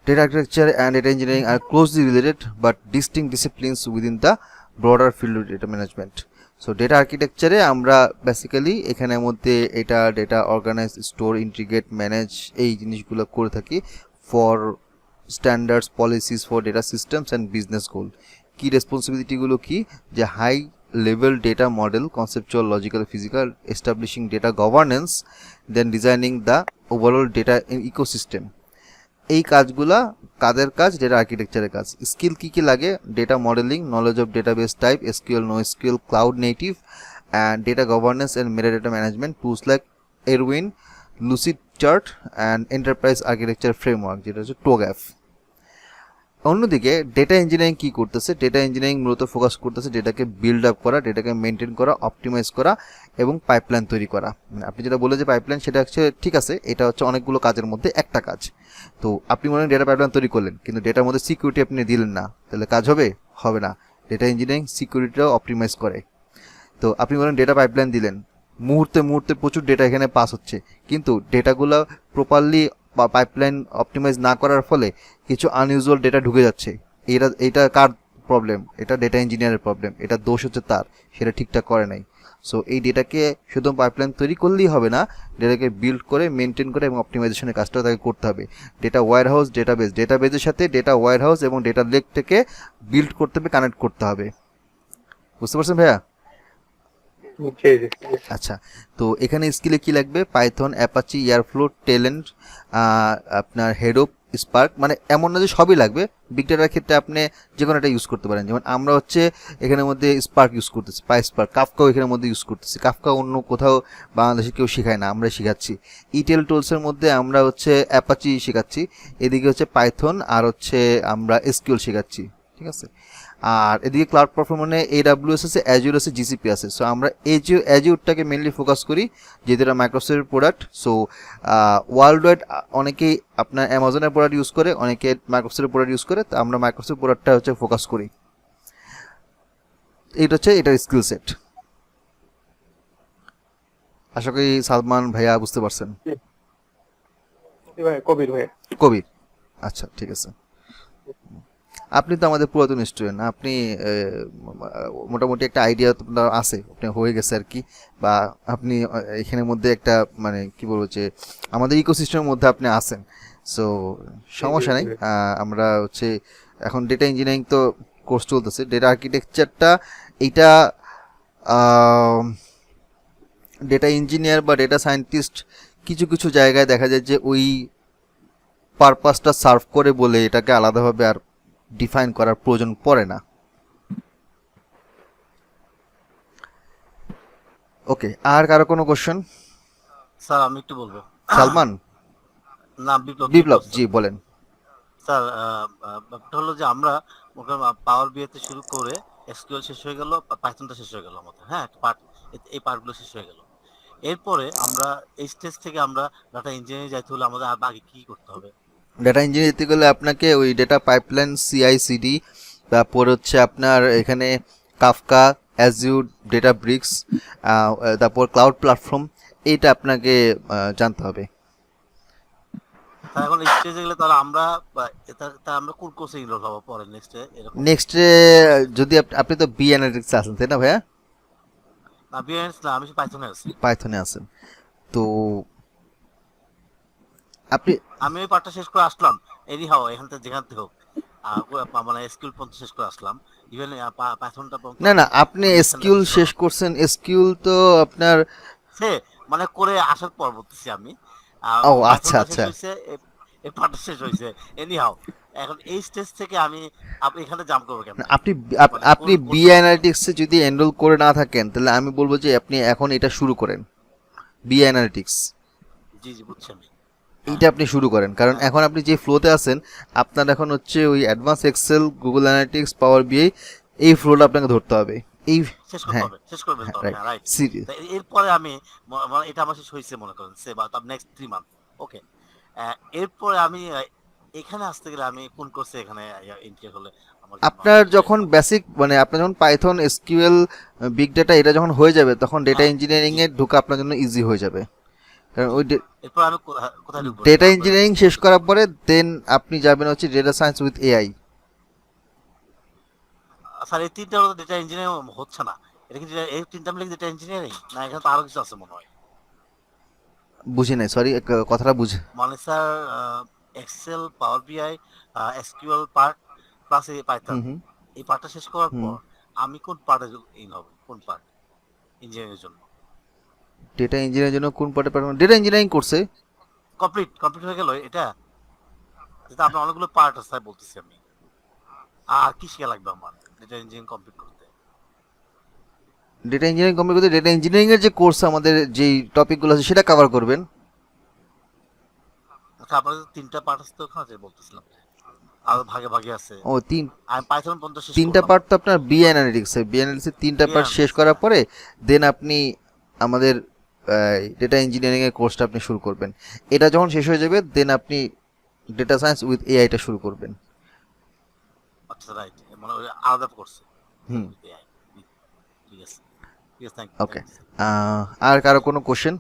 Data architecture and data engineering are closely related but distinct disciplines within the broader field of data management. So data architecture এ আমরা বেসিক্যালি এখানের মধ্যে এটা data organize, store, integrate, manage এই জিনিসগুলো করে থাকি for standards, policies for data systems and business goal. কি রেসপন্সিবিলিটিগুলো কি, যে high level data model, conceptual, logical, physical, establishing data governance, then designing the overall data ecosystem. এই কাজগুলা কাদের কাজ? ডেটা আর্কিটেকচারের কাজ। স্কিল কি কি লাগে? Data modelling, knowledge of database type, SQL, no SQL, cloud native, and data governance and meta data management tools like Erwin, Lucidchart and enterprise architecture framework, যেটা হচ্ছে টোগ্যাফ। অন্যদিকে ডেটা ইঞ্জিনিয়ারিং কি করতেছে? ডেটা ইঞ্জিনিয়ারিং মূলত focus করতেছে ডেটাকে build up করা, ডেটাকে maintain করা, optimise করা এবং পাইপলাইন তৈরি করা। মানে আপনি যেটা বলে যে পাইপলাইন, সেটা হচ্ছে ঠিক আছে, এটা হচ্ছে অনেকগুলো কাজের মধ্যে একটা কাজ। তো আপনি মনে হয় ডেটা পাইপলাইন তৈরি করলেন, কিন্তু ডেটার মধ্যে সিকিউরিটি আপনি দিলেন না, তাহলে কাজ হবে? হবে না। ডেটা ইঞ্জিনিয়ারিং সিকিউরিটিটাও অপটিমাইজ করে। তো আপনি বলেন ডেটা পাইপলাইন দিলেন, মুহূর্তে মুহূর্তে প্রচুর ডেটা এখানে পাস হচ্ছে, কিন্তু ডেটাগুলো প্রপারলি পাইপলাইন অপটিমাইজ না করার ফলে কিছু আনইউজুয়াল ডেটা ঢুকে যাচ্ছে। এটা কার প্রবলেম? এটা ডেটা ইঞ্জিনিয়ারের প্রবলেম, এটা দোষ হচ্ছে তার, সেটা ঠিকঠাক করে নাই। সো এই ডেটাকে শুধু পাইপলাইন তৈরি করলেই হবে না, ডেটাকে বিল্ড করে, মেনটেন করে এবং অপটিমাইজেশনের কাজটাও তাকে করতে হবে। ডেটা ওয়্যারহাউস, ডেটাবেজের সাথে ডেটা ওয়্যারহাউস এবং ডেটা লেকটাকে বিল্ড করতে হবে, কানেক্ট করতে হবে। বুঝতে পারছেন ভাইয়া? আচ্ছা, তো এখানে স্কিলে কি লাগবে? পাইথন, অ্যাপাচি, এয়ারফ্লো, টেলেন্ট, আপনার হেডোপ, স্পার্ক, মানে এমন না যে সবই লাগবে। বিগ ডাটার ক্ষেত্রে আপনি যে কোনো একটা ইউজ করতে পারেন, যেমন আমরা হচ্ছে এখানের মধ্যে স্পার্ক ইউজ করতেছি, পাইস্পার্ক, কাফকাও এখানের মধ্যে ইউজ করতেছি। কাফকা অন্য কোথাও বাংলাদেশে কেউ শেখায় না, আমরা শেখাচ্ছি। ইটেল টুলসের মধ্যে আমরা হচ্ছে অ্যাপাচি শেখাচ্ছি, এদিকে হচ্ছে পাইথন, আর হচ্ছে আমরা এসকিউএল শেখাচ্ছি, ঠিক আছে। আর এদিকে ক্লাউড প্ল্যাটফর্মে AWS আছে, অ্যাজুর আছে, জিসিপি আছে। সো আমরা অ্যাজুরটাকে মেনলি ফোকাস করি, যেহেতু এটা মাইক্রোসফটের প্রোডাক্ট। সো ওয়ার্ল্ড ওয়াইড অনেকেই আপনার অ্যামাজনের প্রোডাক্ট ইউজ করে, অনেকে মাইক্রোসফটের প্রোডাক্ট ইউজ করে, তো আমরা মাইক্রোসফট প্রোডাক্টটা হচ্ছে ফোকাস করি। এইটা হচ্ছে এটার স্কিল সেট। আশা করি সালমান ভাইয়া বুঝতে পারছেন। কবির, আচ্ছা ঠিক আছে। আপনি তো আমাদের পুরাতন স্টুডেন্ট, আপনি মোটামুটি একটা আইডিয়া আছে, আপনি হয়ে গেছে আর কি, বা আপনি এখানের মধ্যে একটা মানে কি বলবো যে আমাদের ইকোসিস্টেমের মধ্যে আপনি আছেন। সো সমস্যা নেই। আমরা হচ্ছে এখন ডেটা ইঞ্জিনিয়ারিং তো কোর্স চলতেছে, ডেটা আর্কিটেকচারটা এইটা ডেটা ইঞ্জিনিয়ার বা ডেটা সায়েন্টিস্ট কিছু কিছু জায়গায় দেখা যায় যে ওই পারপাসটা সার্ভ করে বলে এটাকে আলাদাভাবে আর ডিফাইন করার প্রয়োজন পড়ে না। ওকে, আর কারো কোনো কোশ্চেন? স্যার আমি একটু বলবো। সালমান? না, বিপ্লব জি বলেন। স্যার ব্যাপারটা হলো যে আমরা পাওয়ার বিএতে শুরু করে এসকিউএল শেষ হয়ে গেল, পাইথনটা শেষ হয়ে গেল আমাদের, হ্যাঁ পার্ট, এই পার্টগুলো শেষ হয়ে গেল। এরপরে আমরা এই স্টেজ থেকে আমরা ডাটা ইঞ্জিনিয়ারিং যাইতে হলে আমাদের আগে কি করতে হবে? ডেটা ইঞ্জিনিয়ার যেতে গেলে আপনাকে ওই ডেটা পাইপলাইন, CI/CD, তারপর হচ্ছে আপনার এখানে কাফকা, অ্যাজিউর, ডেটা ব্রিক্স, তারপর ক্লাউড প্ল্যাটফর্ম, এইটা আপনাকে জানতে হবে। এখন এই স্টেজে গেলে তাহলে আমরা আমরা কোন কোর্সে ইনরোল হবো পরে নেক্সটে? এরকম নেক্সটে যদি আপনি তো বি অ্যানালিটিক্স আছেন তাই না ভাইয়া? না, বিএনএস না, আমি পাইথনে আছি। পাইথনে আছেন, তো আপনি আমি ওই পার্টটা শেষ করে আসলাম, এনি হাও এখান থেকে যেখান থেকে হোক, মানে এসকিউএল পর্যন্ত শেষ করে আসলাম, ইভেন পাইথনটা পর্যন্ত। না আপনি এসকিউএল শেষ করছেন, এসকিউএল তো আপনার সে মানে করে আসার পর বলতেছি আমি। ও আচ্ছা আচ্ছা, এই পার্টটা শেষ হয়েছে এনি হাও। এখন এই স্টেজ থেকে আমি এখানে জাম্প করবো কেন? আপনি আপনি বি অ্যানালিটিক্সে যদি এনরোল করে না থাকেন তাহলে আমি বলবো যে আপনি এখন এটা শুরু করেন, বি অ্যানালিটিক্স। জি জি, বুঝছি আমি। এইটা আপনি শুরু করেন, কারণ এখন আপনি যে ফ্লোতে আছেন, আপনার এখন হচ্ছে ওই অ্যাডভান্স এক্সেল, গুগল অ্যানালিটিক্স, পাওয়ার বিআই, এই ফ্লোটা আপনাকে ধরতে হবে। এই শেষ করতে হবে, শেষ করে ফেলতে হবে, রাইট। সিরিয়াস। এরপরে আমি এটা আমার শেষ হয়েছে মনে করেন সে বা নেক্সট 3 মান্থ, ওকে। এরপরে আমি এখানে আসতে গেলে আমি কোন কোর্সে এখানে এন্ট্রি হলে আমার জন্য আপনার অনেক যখন বেসিক মানে আপনার যখন পাইথন এসকিউএল বিগ ডেটা এটা যখন হয়ে যাবে তখন ডেটা হ্যাঁ, ইঞ্জিনিয়ারিং জি। এ ঢোকা আপনার জন্য ইজি হয়ে যাবে, কারণ ওই এরপর আমি কোথায় ঢুকবো? ডেটা তারপরে ইঞ্জিনিয়ারিং শেষ করার পরে দেন আপনি যাবেন হচ্ছে data science with AI. Sir এই তিনটা ডেটা ইঞ্জিনিয়ারিং হচ্ছে না। এটা কি এই তিনটা মিলে ডেটা ইঞ্জিনিয়ারিং, না এখানে তো আরো কিছু আছে মনে হয়? বুঝি নাই, সরি কথাটা বুঝে। মানে স্যার এক্সেল, পাওয়ার বিআই, এসকিউএল পার্ট প্লাস এই পাইথন, হুম হুম এই পার্টটা শেষ করার হুম পর আমি কোন পার্টে ইন হব, কোন পার্ট ইঞ্জিনিয়ারিং এর জন্য? ডেটা ইঞ্জিনিয়ারিং জন্য কোন পার্টে পারবেন? ডেটা ইঞ্জিনিয়ারিং করছে কমপ্লিট হয়ে গেল এটা? যেটা আপনার অনেকগুলো পার্ট আছে তাই বলতেছি আমি। আর কি শেখা লাগবে আমার ডেটা ইঞ্জিনিয়ারিং কমপ্লিট করতে? ডেটা ইঞ্জিনিয়ারিং কমপ্লিট করতে ডেটা ইঞ্জিনিয়ারিং এর যে কোর্স আমাদের যেই টপিকগুলো আছে সেটা কভার করবেন। আচ্ছা, আপনার যে তিনটা পার্ট আছে তো ওখানে যে বলতেছিলাম, আর ভাগে ভাগে আছে। ও আমি পাইথন পর্যন্ত শেষ তিনটা করলাম। পার্ট তো আপনার বি অ্যানালিটিক্সে, বি অ্যানালিটিক্সের তিনটা BI পার্ট শেষ analytics, করার হ্যাঁ। পরে দেন আপনি আমাদের ডেটা ইঞ্জিনিয়ারিং এর কোর্সটা আপনি শুরু করবেন। এটা যখন শেষ হয়ে যাবে দেন আপনি ডেটা সায়েন্স উইথ এআইটা শুরু করবেন। আচ্ছা, রাইট, মানে ওই আলাদা করছে। হুম ঠিক আছে, ঠিক আছে, থ্যাংক ইউ। ওকে। আর কারো কোনো কোশ্চেন?